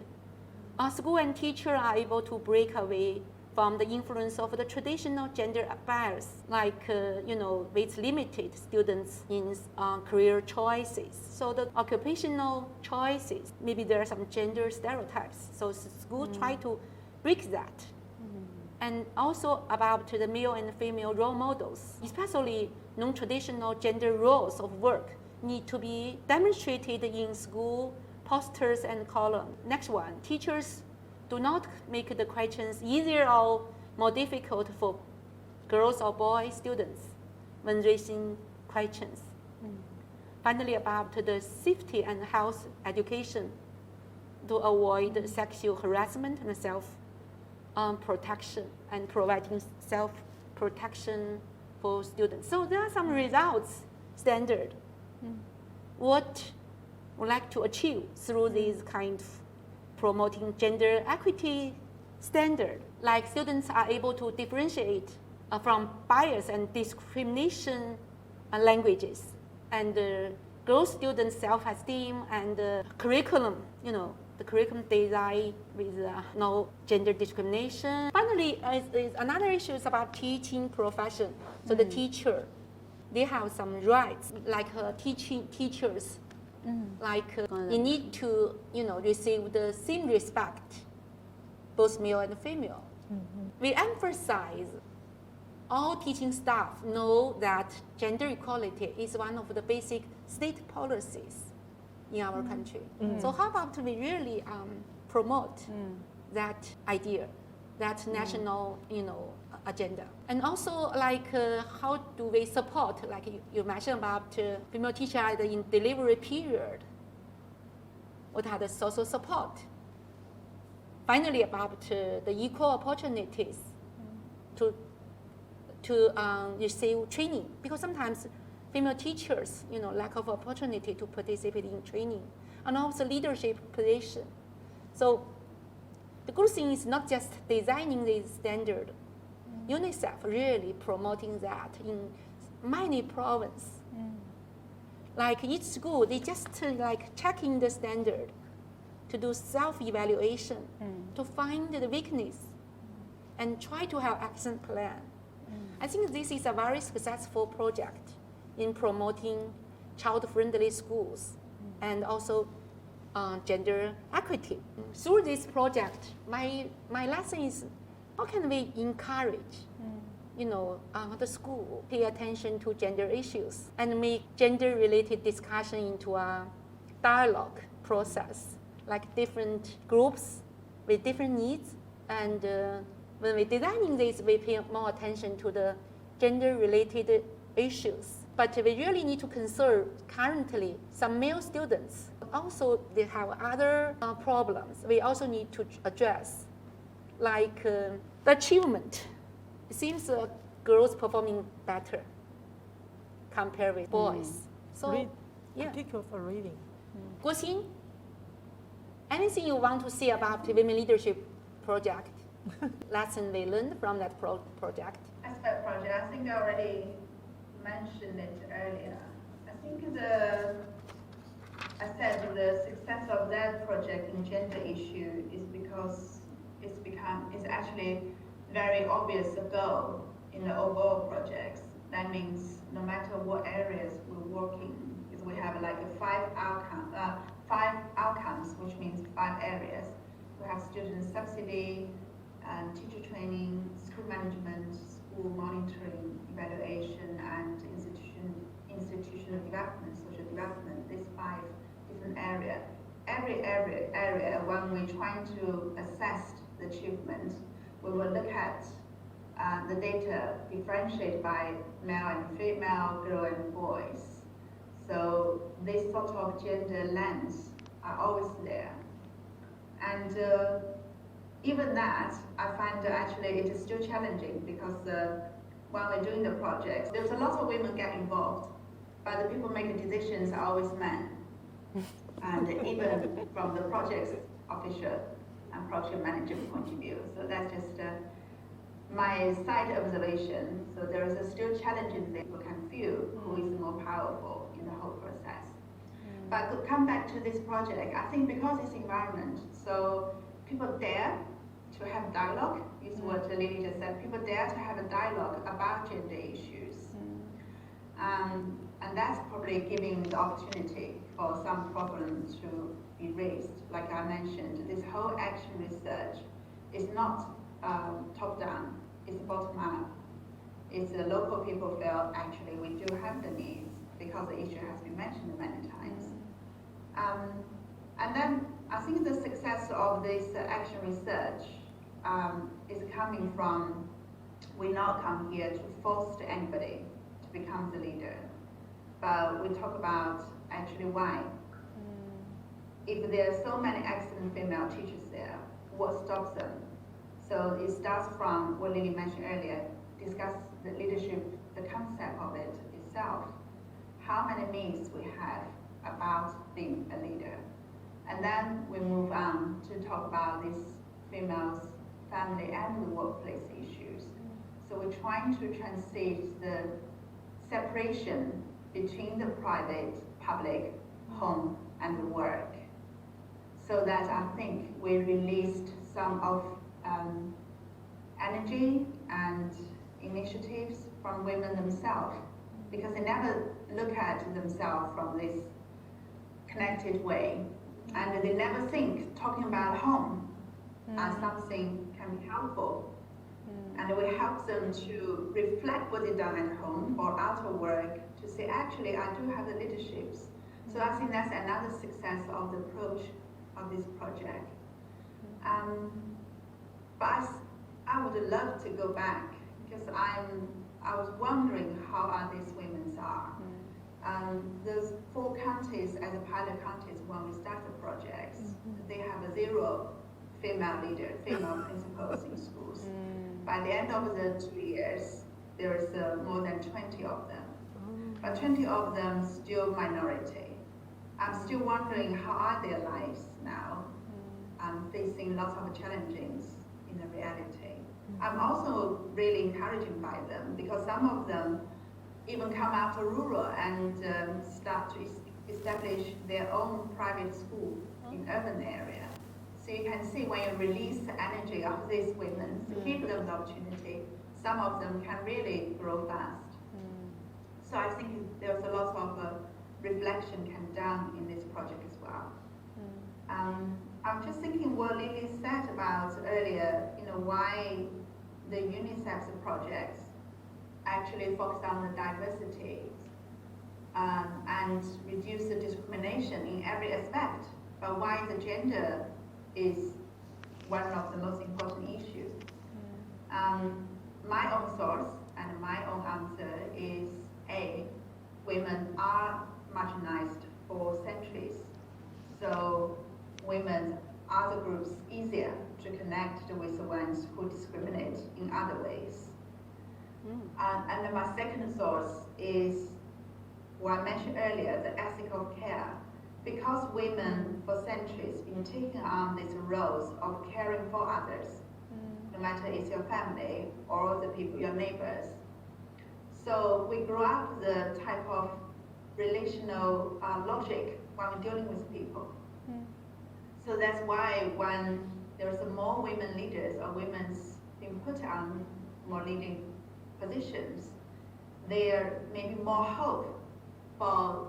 school and teacher are able to break away from the influence of the traditional gender bias, like with limited students in career choices. So the occupational choices, maybe there are some gender stereotypes. So school try to break that. And also about the male and female role models, especially non-traditional gender roles of work need to be demonstrated in school posters and columns. Next one, teachers do not make the questions easier or more difficult for girls or boy students when raising questions. Finally, about the safety and health education to avoid sexual harassment and self-protection and providing self-protection for students. So there are some results standard. What we like to achieve through these kind of promoting gender equity standard, like students are able to differentiate from bias and discrimination languages, and grow students' self-esteem and curriculum, the curriculum design with no gender discrimination. Finally, is another issue is about teaching profession. So the teacher, they have some rights, like teachers. Like you need to receive the same respect, both male and female. We emphasize all teaching staff know that gender equality is one of the basic state policies in our country. So how about we really promote that idea, that national agenda? And also, like, how do we support, like you mentioned about female teachers in delivery period? What are the social support? Finally, about the equal opportunities to receive training, because sometimes female teachers, lack of opportunity to participate in training, and also leadership position. So the good thing is not just designing this standard. UNICEF really promoting that in many provinces. Like each school, they just like checking the standard to do self-evaluation, to find the weakness, and try to have action plan. I think this is a very successful project in promoting child-friendly schools and also gender equity. Through this project, my lesson is, how can we encourage, the school pay attention to gender issues and make gender-related discussion into a dialogue process, like different groups with different needs. And when we're designing this, we pay more attention to the gender-related issues. But we really need to consider currently some male students. Also, they have other problems we also need to address, like the achievement. It seems girls performing better compared with boys. So, Particular for reading. Guoxin, anything you want to say about the Women Leadership Project? Lesson we learned from that project? As that project, I think I already mentioned it earlier. I think the success of that project in gender issue is because it's actually very obvious goal in the overall projects. That means no matter what areas we're working, is we have like five outcomes, which means 5 areas. We have student subsidy, teacher training, school management, school monitoring, evaluation, and institutional development, social development. These 5 different areas. Every area, when we're trying to assess the achievement, we will look at the data differentiated by male and female, girl and boys. So this sort of gender lens are always there. And even that, I find actually it is still challenging because when we're doing the project, there's a lot of women get involved, but the people making decisions are always men. And even from the project official and project manager point of view. So that's just my side observation. So there is still challenges that people can feel who is more powerful in the whole process. But to come back to this project, I think because it's environment, so people dare to have dialogue, is what Lily just said, people dare to have a dialogue about gender issues. And that's probably giving the opportunity for some problems to be raised. Like I mentioned, this whole action research is not top-down, it's bottom-up. It's the local people feel, actually, we do have the needs because the issue has been mentioned many times. And then I think the success of this action research is coming from, we not come here to force anybody to become the leader, but we talk about actually why. If there are so many excellent female teachers there, what stops them? So it starts from what Lily mentioned earlier, discuss the leadership, the concept of it itself. How many myths we have about being a leader. And then we move on to talk about these females' family and the workplace issues. So we're trying to transit the separation between the private, public, home, and the work. So that I think we released some of energy and initiatives from women themselves, because they never look at themselves from this connected way, and they never think talking about home as something can be helpful, and it will help them to reflect what they've done at home or out of work to say, actually, I do have the leaderships. So I think that's another success of the approach of this project. But I would love to go back because I was wondering how are these women are. Those 4 counties as a pilot counties when we start the projects, they have a 0 female leader, female principals in schools. By the end of the 2 years, there is more than 20 of them. But 20 of them still minority. I'm still wondering how are their lives now, facing lots of challenges in the reality. I'm also really encouraged by them because some of them even come out of rural and start to establish their own private school in urban area. So you can see when you release the energy of these women, give them the opportunity, some of them can really grow fast. So I think there's a lot of reflection can be done in this project as well. I'm just thinking what Lily said about earlier, why the UNICEF's projects actually focus on the diversity and reduce the discrimination in every aspect, but why the gender is one of the most important issues. My own source and my own answer is A, women are marginalized for centuries. So women are the groups easier to connect with the ones who discriminate in other ways. And then my second source is what I mentioned earlier, the ethic of care. Because women for centuries been taking on these roles of caring for others, no matter it's your family or the people, your neighbors. So we grew up the type of relational logic when we're dealing with people. So that's why when there's more women leaders or women's being put on more leading positions, there may be more hope for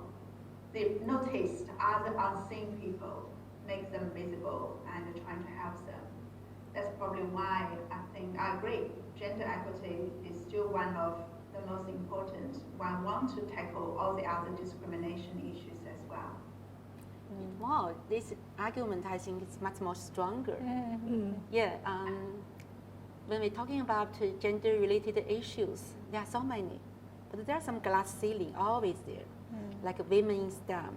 they've noticed other unseen people, make them visible and trying to help them. That's probably why I think I agree. Gender equity is still one of the most important. One want to tackle all the other discrimination issues as well. Wow, this argument I think is much more stronger. Yeah, when we're talking about gender-related issues, there are so many, but there are some glass ceiling always there, like women in STEM,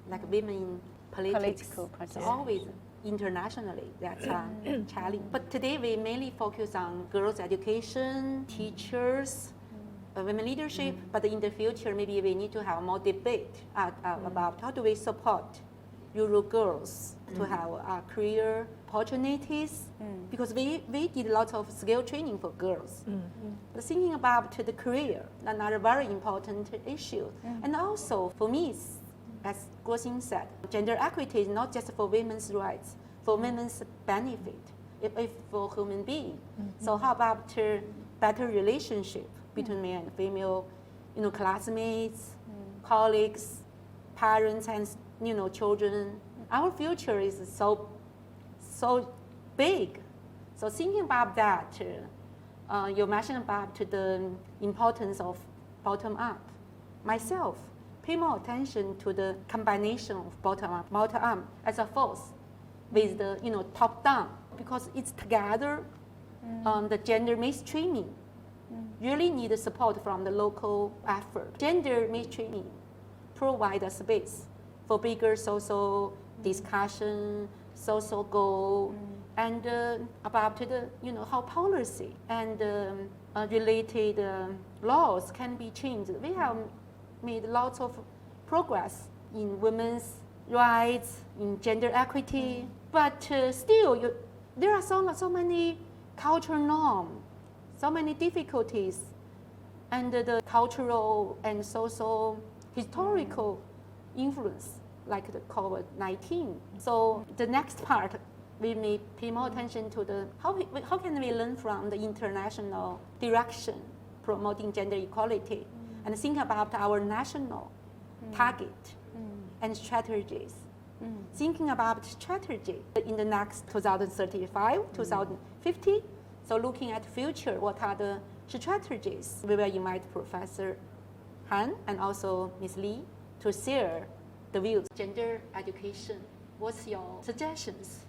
like women in politics. Political So always internationally that's a challenge. But today we mainly focus on girls' education, teachers, women leadership. But in the future, maybe we need to have more debate about how do we support rural girls to have career opportunities, because we did lots of skill training for girls. But thinking about the career, another very important issue. And also for me, as Guo Xing said, gender equity is not just for women's rights, for women's benefit, if for human being. So how about better relationship between male and female, classmates, colleagues, parents, and children. Our future is so big. So thinking about that, you mentioned about the importance of bottom up. Myself, pay more attention to the combination of bottom up as a force with the top down, because it's together. The gender mainstreaming really need the support from the local effort. Gender mainstreaming provide a space for bigger social discussion, social goal, and about the how policy and related laws can be changed. We have made lots of progress in women's rights, in gender equity, but still there are so many cultural norms, so many difficulties, and the cultural and social historical influence, like the COVID-19. So the next part, we may pay more attention to the how can we learn from the international direction promoting gender equality, and think about our national target and strategies. Thinking about strategy in the next 2035, 2050. So looking at future, what are the strategies? We will invite Professor Han and also Ms. Lee to share the views. Gender education, what's your suggestions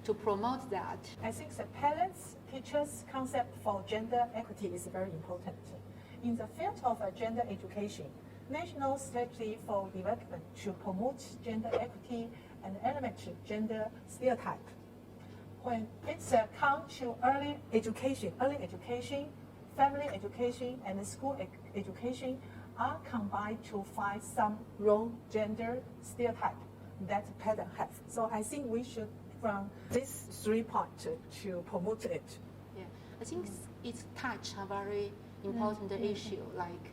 to promote that? I think the parents, teachers concept for gender equity is very important. In the field of gender education, national strategy for development to promote gender equity and eliminate gender stereotype. When it's come to early education, family education, and school education are combined to find some wrong gender stereotype that parents have. So I think we should, from these 3 points, to promote it. Yeah, I think it's touch a very important issue. Like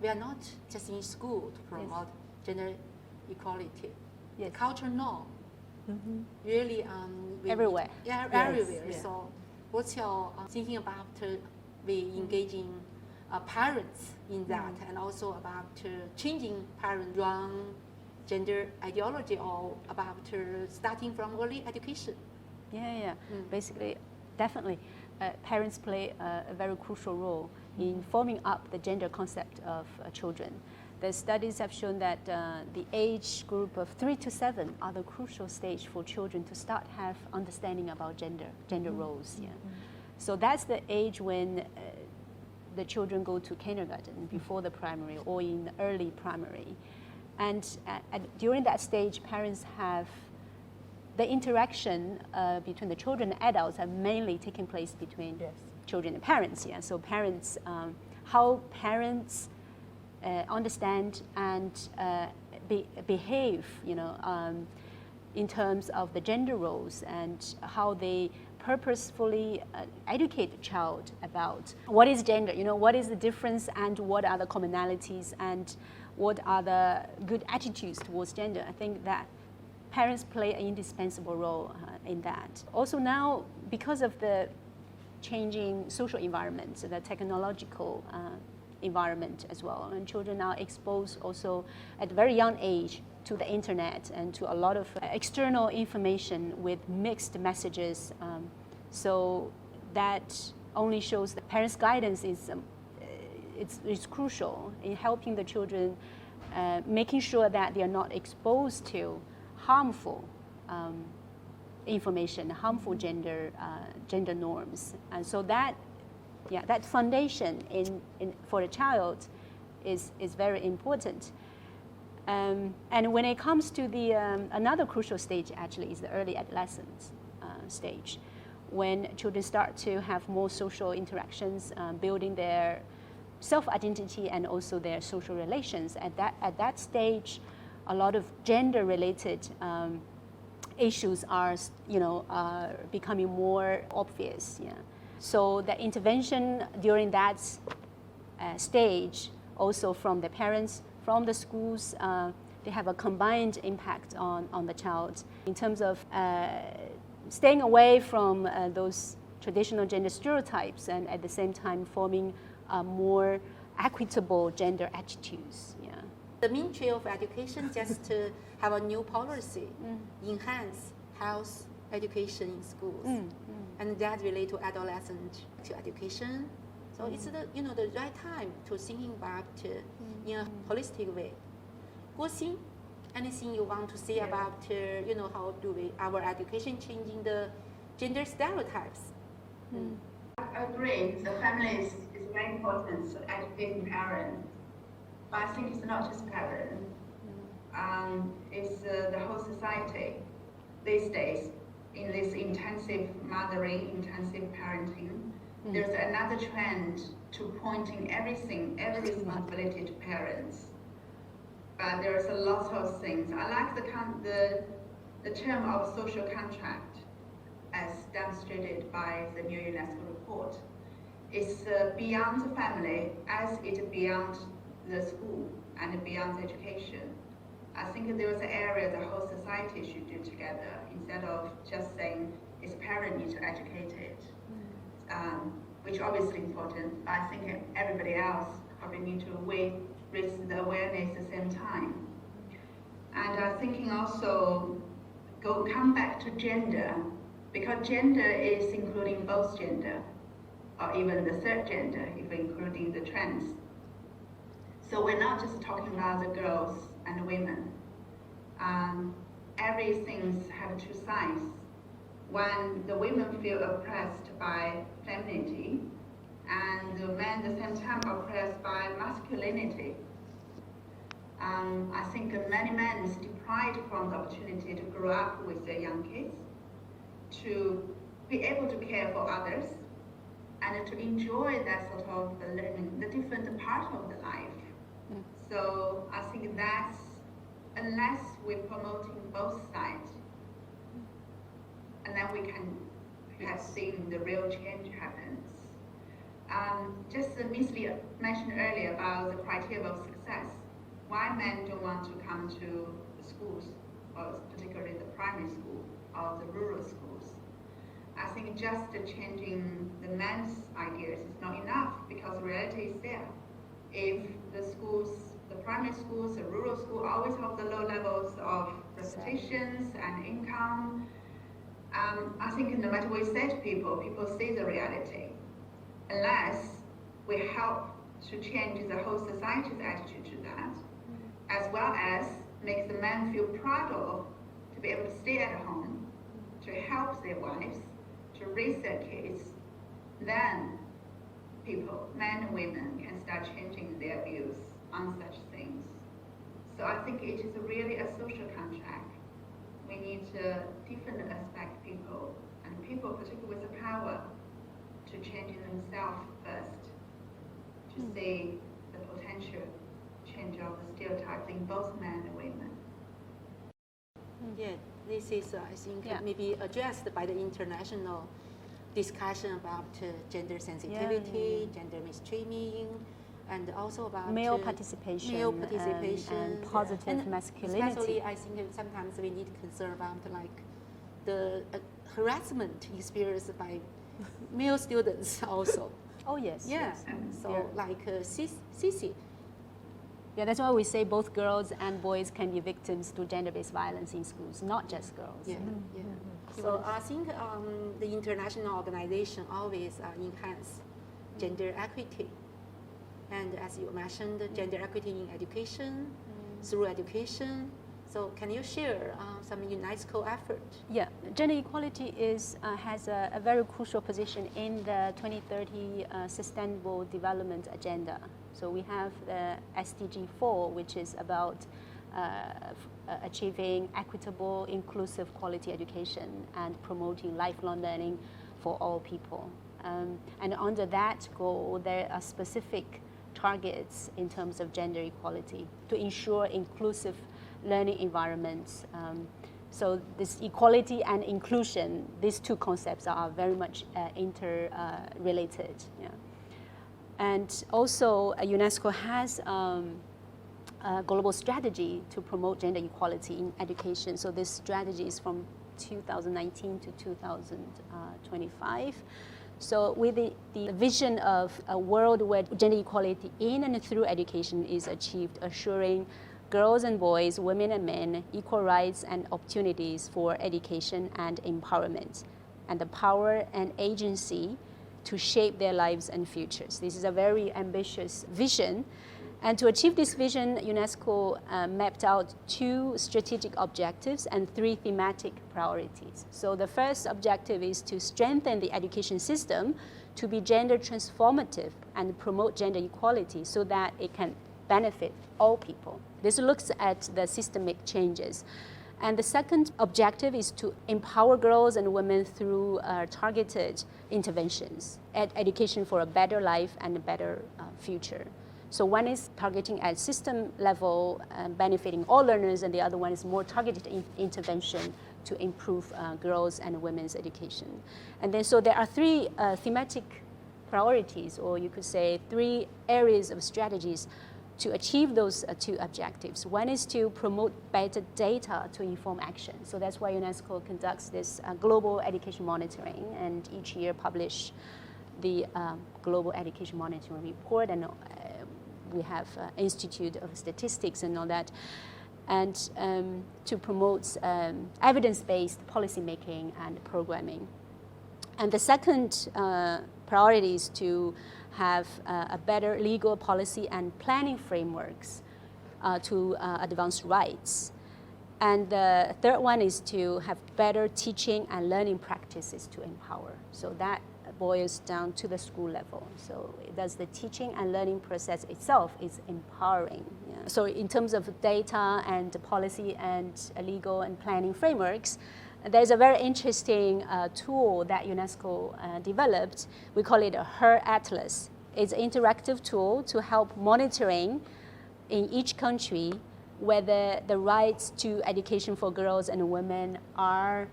we are not just in school to promote gender equality. The cultural norm really everywhere. Yeah, everywhere. Yeah. So what's your thinking about we engaging parents in that, and also about changing parents' wrong gender ideology, or about starting from early education? Basically, definitely, parents play a very crucial role in forming up the gender concept of children. The studies have shown that the age group of 3 to 7 are the crucial stage for children to start have understanding about gender roles. So that's the age when the children go to kindergarten, before the primary or in early primary. And during that stage, parents have the interaction between the children and adults are mainly taking place between children and parents. So parents, how parents understand and behave, in terms of the gender roles, and how they purposefully educate the child about what is gender, what is the difference, and what are the commonalities, and what are the good attitudes towards gender. I think that parents play an indispensable role in that. Also now, because of the changing social environment, the technological environment as well. And children are exposed also at a very young age to the internet and to a lot of external information with mixed messages. So that only shows that parents' guidance is it's crucial in helping the children, making sure that they are not exposed to harmful information, harmful gender norms. And so that foundation for a child is very important. And when it comes to the another crucial stage actually is the early adolescence stage, when children start to have more social interactions, building their self-identity and also their social relations. At that stage, a lot of gender-related issues are becoming more obvious. Yeah. So the intervention during that stage, also from the parents, from the schools, they have a combined impact on the child in terms of staying away from those traditional gender stereotypes and at the same time forming more equitable gender attitudes. Yeah. The Ministry of Education just to have a new policy, enhance health education in schools, and that relate to adolescent to education. So it's the the right time to thinking about in a holistic way. Guoxin, anything you want to say about how do our education changing the gender stereotypes? I agree. The family is very important for educating parents. But I think it's not just parents. It's the whole society these days in this intensive mothering, intensive parenting. There's another trend to pointing every responsibility to parents. But there's a lot of things. I like the term of social contract as demonstrated by the new UNESCO report. It's beyond the family as it's beyond the school and beyond education. I think there's an area the whole society should do together instead of just saying it's parent need to educate it, which obviously important, but I think everybody else probably need to raise the awareness at the same time. And I'm thinking also come back to gender, because gender is including both gender, or even the third gender, if including the trans. So we're not just talking about the girls and women. Everything has two sides. When the women feel oppressed by femininity, and the men at the same time oppressed by masculinity. I think many men is deprived from the opportunity to grow up with their young kids, to be able to care for others, and to enjoy that sort of learning, the different part of the life. So I think that's, unless we're promoting both sides, and then we can have seen the real change happens. Just Ms. Lee mentioned earlier about the criteria of success. Why men don't want to come to the schools, or particularly the primary school or the rural schools. I think just changing the men's ideas is not enough, because reality is there. If the schools, the primary schools, the rural school always have the low levels of reputations and income, I think no matter what we say to people, people see the reality. Unless we help to change the whole society's attitude to that, as well as make the men feel proud of to be able to stay at home, to help their wives, to raise their kids, then people, men and women, can start changing their views on such things. So I think it is really a social contract. We need to different aspect people, and people, particularly with the power, to change themselves first, to see the potential change of the stereotypes in both men and women. Yeah, this is, I think, maybe addressed by the international discussion about gender sensitivity, gender mainstreaming, and also about male participation and positive and masculinity. Especially, I think sometimes we need to concern about like the harassment experienced by male students also. Oh, yes. Yeah. Yes. So Yeah. like Sisi. Yeah, that's why we say both girls and boys can be victims to gender-based violence in schools, not just girls. Yeah, yeah. So I think the international organization always enhance gender equity. And as you mentioned, gender equity in education, through education. So can you share some UNESCO effort? Yeah, gender equality has a very crucial position in the 2030 Sustainable Development Agenda. So we have the SDG 4, which is about achieving equitable, inclusive, quality education and promoting lifelong learning for all people. And under that goal, there are specific targets in terms of gender equality to ensure inclusive learning environments. So this equality and inclusion, these two concepts are very much interrelated. Yeah. And also UNESCO has a global strategy to promote gender equality in education. So this strategy is from 2019 to 2025. So with the vision of a world where gender equality in and through education is achieved, assuring girls and boys, women and men, equal rights and opportunities for education and empowerment, and the power and agency to shape their lives and futures. This is a very ambitious vision. And to achieve this vision, UNESCO mapped out 2 strategic objectives and 3 thematic priorities. So the first objective is to strengthen the education system to be gender transformative and promote gender equality so that it can benefit all people. This looks at the systemic changes. And the second objective is to empower girls and women through targeted interventions, education for a better life and a better future. So one is targeting at system level, benefiting all learners, and the other one is more targeted intervention to improve girls and women's education. And then so there are 3 thematic priorities, or you could say 3 areas of strategies to achieve those 2 objectives. One is to promote better data to inform action. So that's why UNESCO conducts this global education monitoring, and each year publish the global education monitoring report, and we have Institute of Statistics and all that, and to promote evidence-based policymaking and programming. And the second priority is to have a better legal policy and planning frameworks to advance rights. And the third one is to have better teaching and learning practices to empower. So that boils down to the school level. So does the teaching and learning process itself is empowering. Yeah. So in terms of data and policy and legal and planning frameworks, there's a very interesting tool that UNESCO developed. We call it a Her Atlas. It's an interactive tool to help monitoring in each country whether the rights to education for girls and women are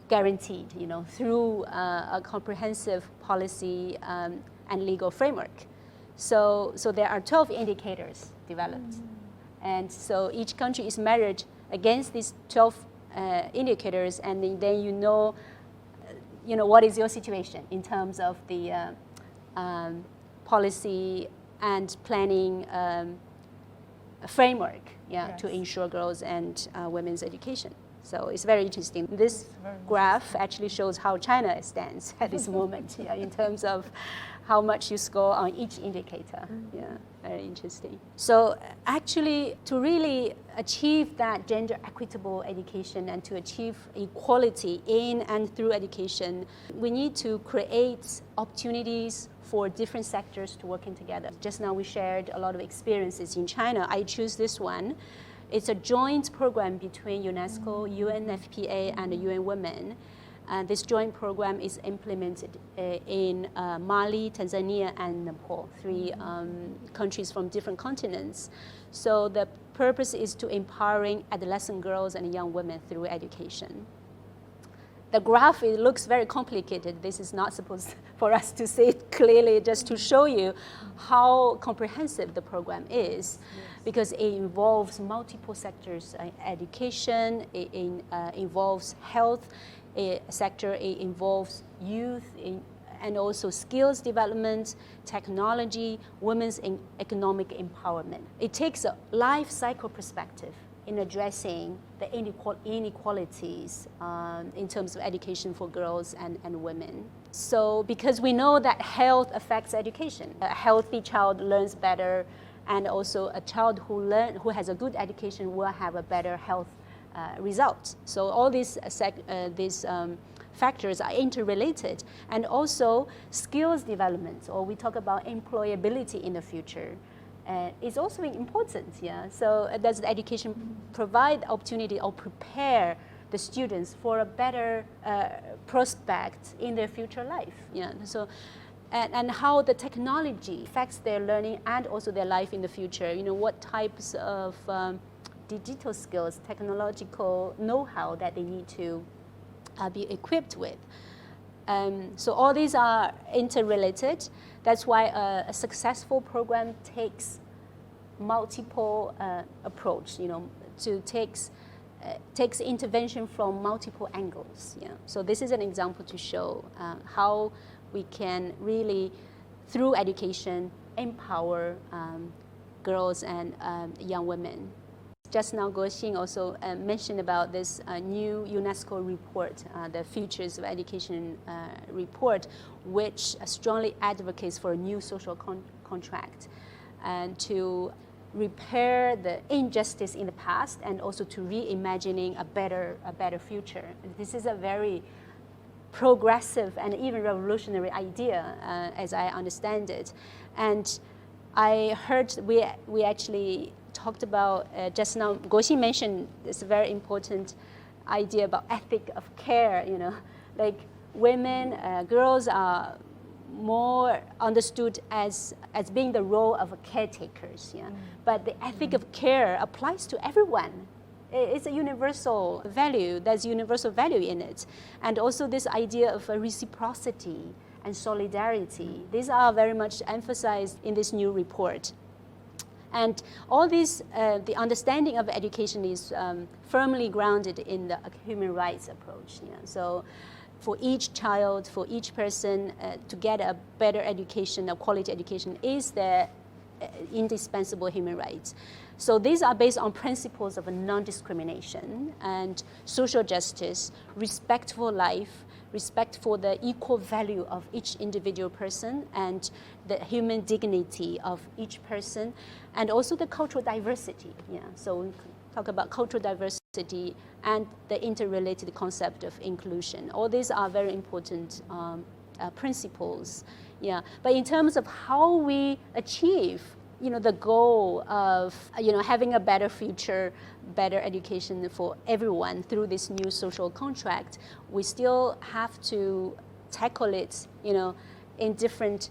guaranteed, through a comprehensive policy and legal framework. So there are 12 indicators developed. And so each country is measured against these 12 indicators, and then you know what is your situation in terms of the policy and planning framework, to ensure girls and women's education. So it's very interesting. This graph actually shows how China stands at this moment, in terms of how much you score on each indicator. Yeah, very interesting. So actually, to really achieve that gender equitable education and to achieve equality in and through education, we need to create opportunities for different sectors to working together. Just now we shared a lot of experiences in China. I choose this one. It's a joint program between UNESCO, UNFPA, and the UN Women. This joint program is implemented in Mali, Tanzania, and Nepal, 3 countries from different continents. So the purpose is to empowering adolescent girls and young women through education. The graph, it looks very complicated. This is not supposed for us to see it clearly, just to show you how comprehensive the program is, because it involves multiple sectors. Education, it involves health sector, it involves youth, and also skills development, technology, women's economic empowerment. It takes a life cycle perspective in addressing the inequalities in terms of education for girls and women. So because we know that health affects education, a healthy child learns better, and also a child who has a good education will have a better health result. So all these factors are interrelated, and also skills development, or we talk about employability in the future, is also important. Yeah. So does the education provide opportunity or prepare the students for a better prospect in their future life? Yeah. So. And how the technology affects their learning and also their life in the future. You know, what types of digital skills, technological know-how that they need to be equipped with. So all these are interrelated. That's why a successful program takes multiple approach. You know, takes intervention from multiple angles. Yeah. So this is an example to show how we can really, through education, empower girls and young women. Just now, Guoxing also mentioned about this new UNESCO report, the Futures of Education report, which strongly advocates for a new social contract and to repair the injustice in the past and also to reimagining a better future. This is a very progressive and even revolutionary idea, as I understand it. And I heard we actually talked about just now. Guoxing mentioned this very important idea about ethic of care. You know, like women, girls are more understood as being the role of caretakers. Yeah, but the ethic of care applies to everyone. It's a universal value. There's universal value in it. And also this idea of reciprocity and solidarity. These are very much emphasized in this new report. And all this, the understanding of education is firmly grounded in the human rights approach. Yeah. So for each child, for each person to get a better education, a quality education is their indispensable human rights. So these are based on principles of non-discrimination and social justice, respect for life, respect for the equal value of each individual person and the human dignity of each person, and also the cultural diversity. Yeah. So we talk about cultural diversity and the interrelated concept of inclusion. All these are very important principles. Yeah. But in terms of how we achieve the goal of having a better future, better education for everyone through this new social contract, we still have to tackle it, in different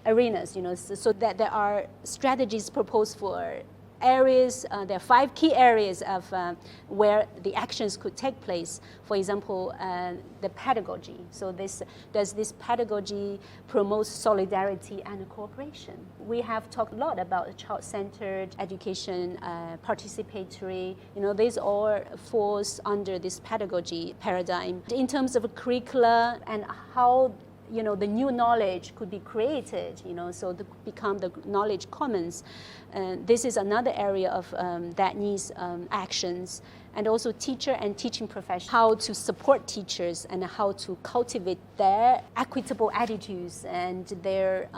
arenas, so that there are strategies proposed for areas. There are 5 key areas of where the actions could take place. For example, the pedagogy. So this pedagogy promotes solidarity and cooperation. We have talked a lot about child-centered education, participatory. These all falls under this pedagogy paradigm. In terms of curricula and how the new knowledge could be created, so to become the knowledge commons. This is another area of that needs actions. And also teacher and teaching professionals, how to support teachers and how to cultivate their equitable attitudes and their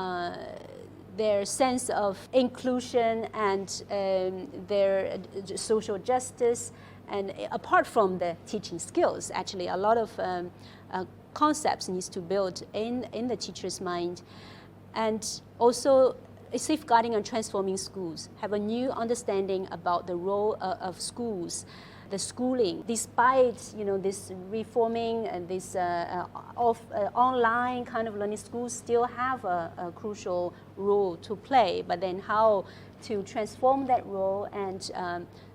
sense of inclusion and their social justice. And apart from the teaching skills, actually a lot of concepts needs to build in the teacher's mind. And also safeguarding and transforming schools, have a new understanding about the role of schools, the schooling. Despite this reforming and this online kind of learning, schools still have a crucial role to play, but then how to transform that role and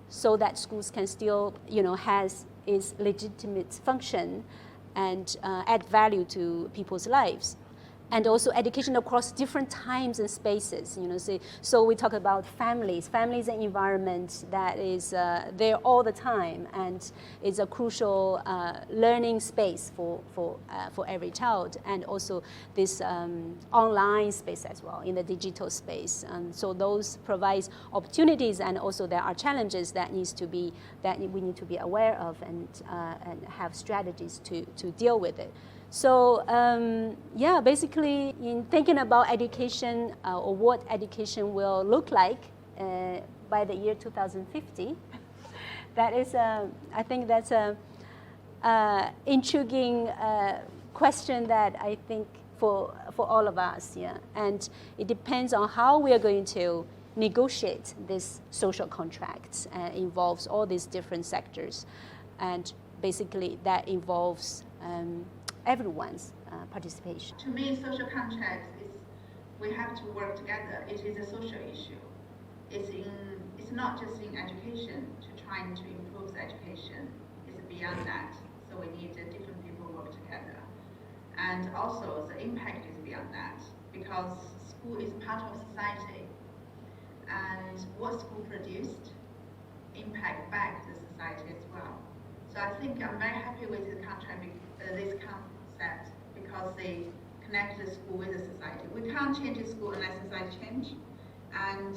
so that schools can still has its legitimate function and add value to people's lives. and also education across different times and spaces. So we talk about families and environment that is there all the time, and is a crucial learning space for every child, and also this online space as well, in the digital space. And so those provides opportunities, and also there are challenges that we need to be aware of, and have strategies to deal with it. So yeah, basically in thinking about education, or what education will look like by the year 2050, that is, I think that's a intriguing question that I think for all of us, yeah. And it depends on how we are going to negotiate this social contracts, involves all these different sectors, and basically that involves everyone's participation. To me, social contracts is we have to work together. It is a social issue. It's not just in education to trying to improve the education. It's beyond that. So we need different people work together. And also the impact is beyond that, because school is part of society. And what school produced impact back the society as well. So I think I'm very happy with the contract, this concept, because they connect the school with the society. We can't change the school unless society change, and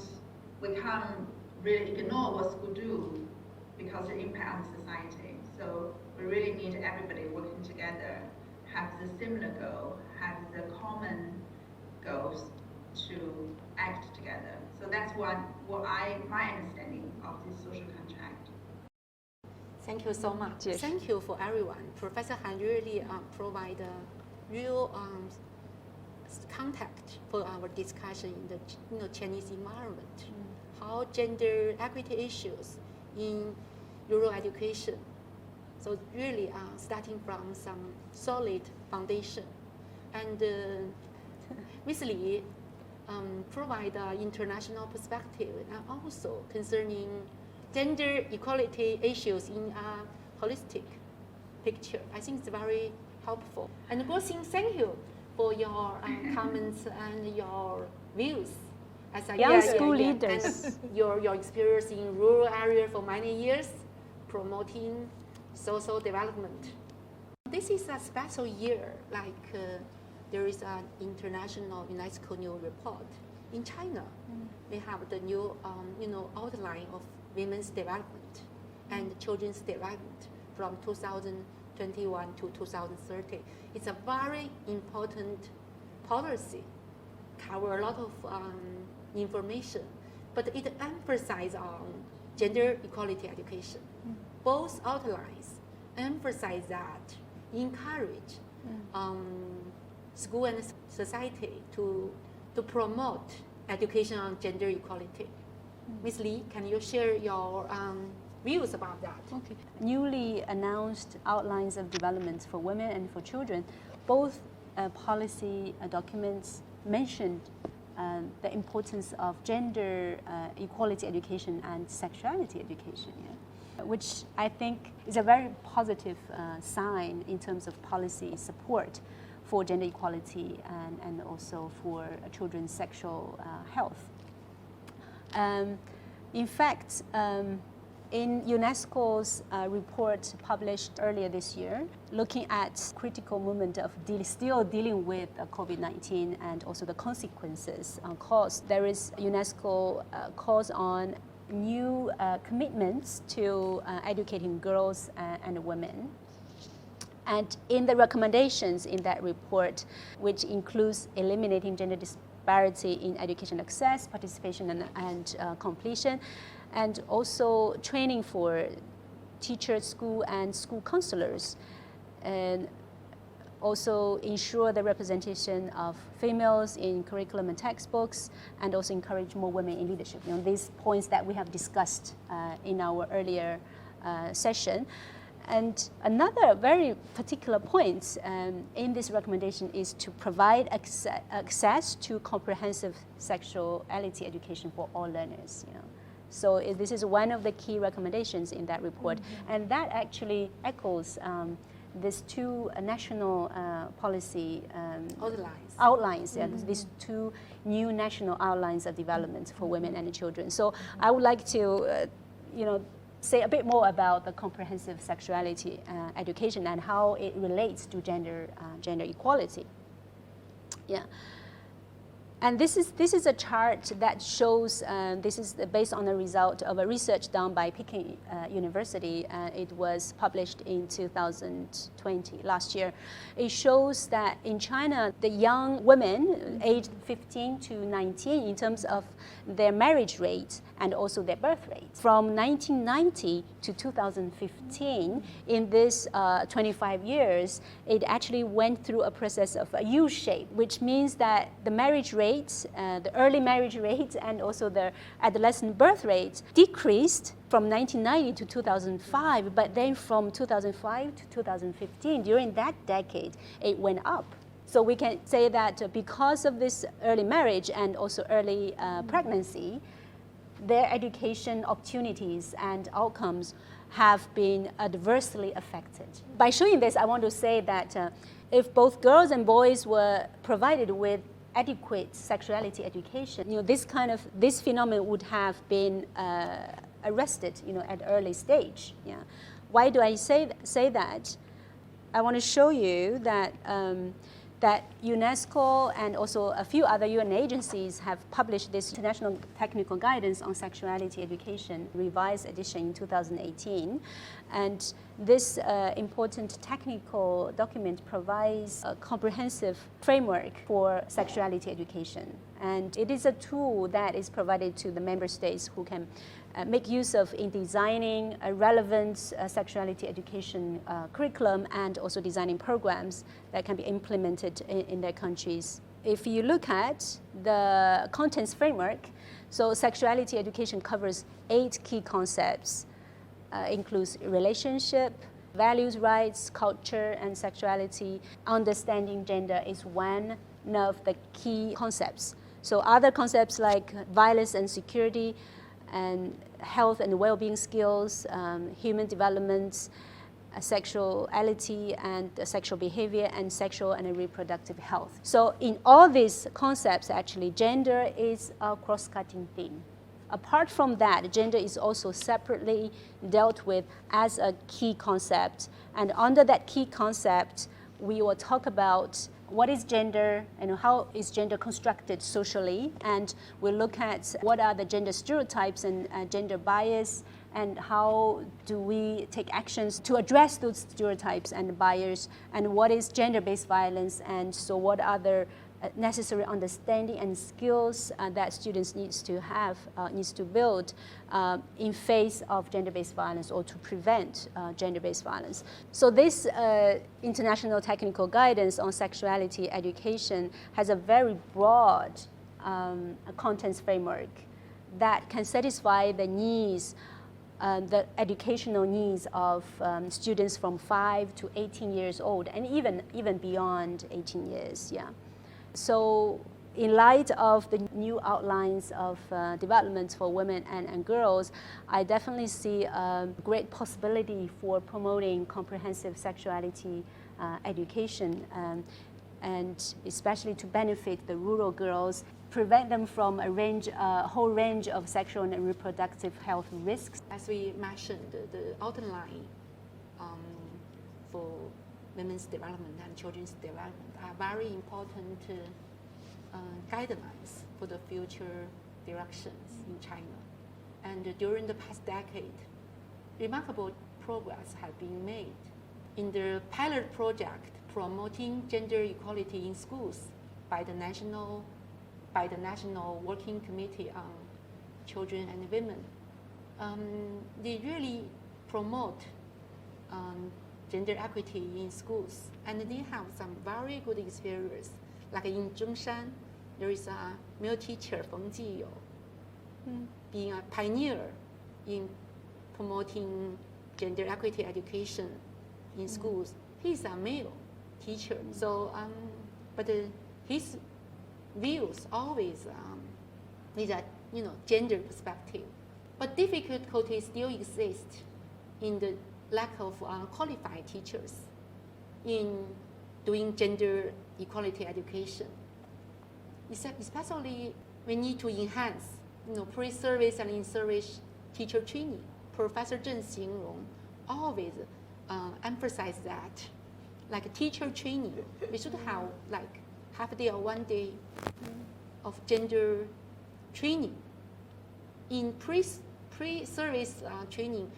we can't really ignore what school do because the impact on society. So we really need everybody working together, have the similar goal, have the common goals to act together. So that's my understanding of this social contract. Thank you so much. Yes. Thank you for everyone. Professor Han really provide a real context for our discussion in the Chinese environment. How gender equity issues in rural education. So really starting from some solid foundation, and Ms. Li provide an international perspective, and also concerning gender equality issues in a holistic picture. I think it's very helpful. And Guoxing, thank you for your comments and your views as a Young school leaders. And your experience in rural area for many years, promoting social development. This is a special year, like there is an international UNESCO new report. In China, they have the new outline of women's development and children's development from 2021 to 2030. It's a very important policy, cover a lot of information, but it emphasizes on gender equality education. Both outlines emphasize that, encourage school and society to promote education on gender equality. Ms. Li, can you share your views about that? Okay. Newly announced outlines of development for women and for children, both policy documents mentioned the importance of gender equality education and sexuality education, which I think is a very positive sign in terms of policy support for gender equality and also for children's sexual health. In fact, in UNESCO's report published earlier this year, looking at critical moment of still dealing with COVID-19 and also the consequences on cost, there is UNESCO calls on new commitments to educating girls and women. And in the recommendations in that report, which includes eliminating gender disparity in education access, participation, and completion, and also training for teachers, school, and school counselors, and also ensure the representation of females in curriculum and textbooks, and also encourage more women in leadership. These points that we have discussed in our earlier session. And another very particular point in this recommendation is to provide access to comprehensive sexuality education for all learners. So this is one of the key recommendations in that report. And that actually echoes these two national policy outlines. Yeah, these two new national outlines of development for women and children. So I would like to, say a bit more about the comprehensive sexuality education and how it relates to gender equality. Yeah. And this is a chart that shows, this is based on the result of a research done by Peking University. It was published in 2020, last year. It shows that in China, the young women aged 15 to 19, in terms of their marriage rate and also their birth rate, from 1990 to 2015, in this 25 years, it actually went through a process of a U shape, which means that the marriage rate, the early marriage rate, and also the adolescent birth rate decreased from 1990 to 2005, but then from 2005 to 2015, during that decade, it went up. So we can say that because of this early marriage and also early pregnancy, their education opportunities and outcomes have been adversely affected. By showing this, I want to say that if both girls and boys were provided with adequate sexuality education, this phenomenon would have been arrested, at early stage. Yeah. Why do I say that? I want to show you that that UNESCO and also a few other UN agencies have published this International Technical Guidance on Sexuality Education, revised edition in 2018. And this important technical document provides a comprehensive framework for sexuality education. And it is a tool that is provided to the member states who can make use of in designing a relevant sexuality education curriculum and also designing programs that can be implemented in their countries. If you look at the contents framework, so sexuality education covers 8 key concepts, includes relationship, values, rights, culture, and sexuality. Understanding gender is one of the key concepts. So other concepts like violence and security, and health and well-being skills, human development, sexuality and sexual behavior, and sexual and reproductive health. So in all these concepts, actually, gender is a cross-cutting theme. Apart from that, gender is also separately dealt with as a key concept. And under that key concept, we will talk about what is gender and how is gender constructed socially, and we'll look at what are the gender stereotypes and gender bias, and how do we take actions to address those stereotypes and bias, and what is gender-based violence, and so what are the necessary understanding and skills that students needs to build in face of gender-based violence or to prevent gender-based violence. So this international technical guidance on sexuality education has a very broad contents framework that can satisfy the needs, the educational needs of students from 5 to 18 years old, and even beyond 18 years. Yeah. So in light of the new outlines of development for women and girls, I definitely see a great possibility for promoting comprehensive sexuality education, and especially to benefit the rural girls, prevent them from a whole range of sexual and reproductive health risks. As we mentioned, the outline for women's development and children's development are very important guidelines for the future directions in China. And during the past decade, remarkable progress has been made. In the pilot project promoting gender equality in schools by the National Working Committee on Children and Women, they really promote gender equity in schools, and they have some very good experience. Like in Zhongshan, there is a male teacher, Feng Jiyu, being a pioneer in promoting gender equity education in schools. He's a male teacher, so but his views always with a gender perspective. But difficulties still exist in the lack of qualified teachers in doing gender equality education. Especially, we need to enhance, pre-service and in-service teacher training. Professor Zheng Xingrong always emphasize that, like teacher training, we should have like half a day or 1 day of gender training. In pre-service training,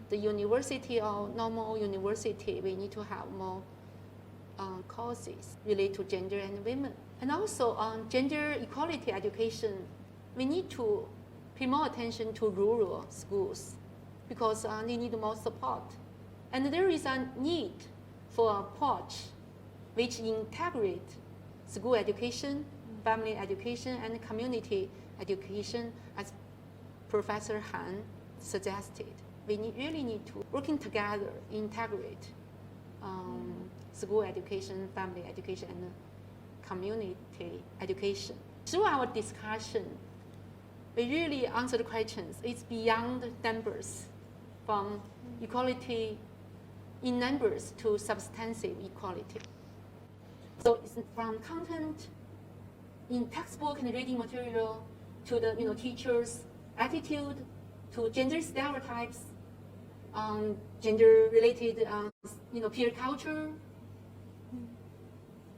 the university or normal university, we need to have more courses related to gender and women. And also on gender equality education, we need to pay more attention to rural schools because they need more support. And there is a need for a approach which integrate school education, family education, and community education, as Professor Han suggested. We really need to working together, integrate school education, family education, and community education. Through our discussion, we really answered questions. It's beyond numbers, from equality in numbers to substantive equality. So it's from content in textbook and reading material to the teachers' attitude, to gender stereotypes, gender-related peer culture,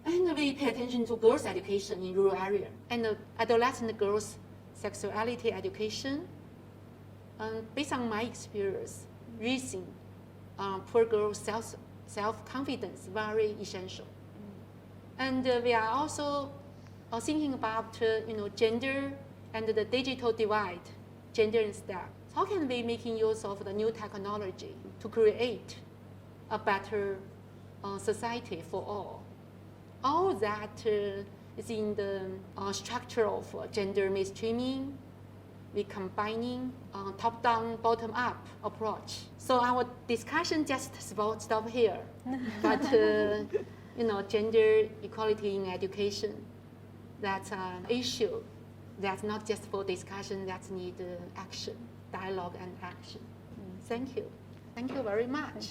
and we pay attention to girls' education in rural area and adolescent girls' sexuality education. Based on my experience, raising poor girls' self-confidence very essential. And we are also thinking about gender and the digital divide, gender and STEM. How can we making use of the new technology to create a better society for all? All that is in the structure of gender mainstreaming. We combining top-down, bottom-up approach. So our discussion just stop here. But gender equality in education, that's an issue. That's not just for discussion. That need action, dialogue, and action. Thank you. Thank you very much.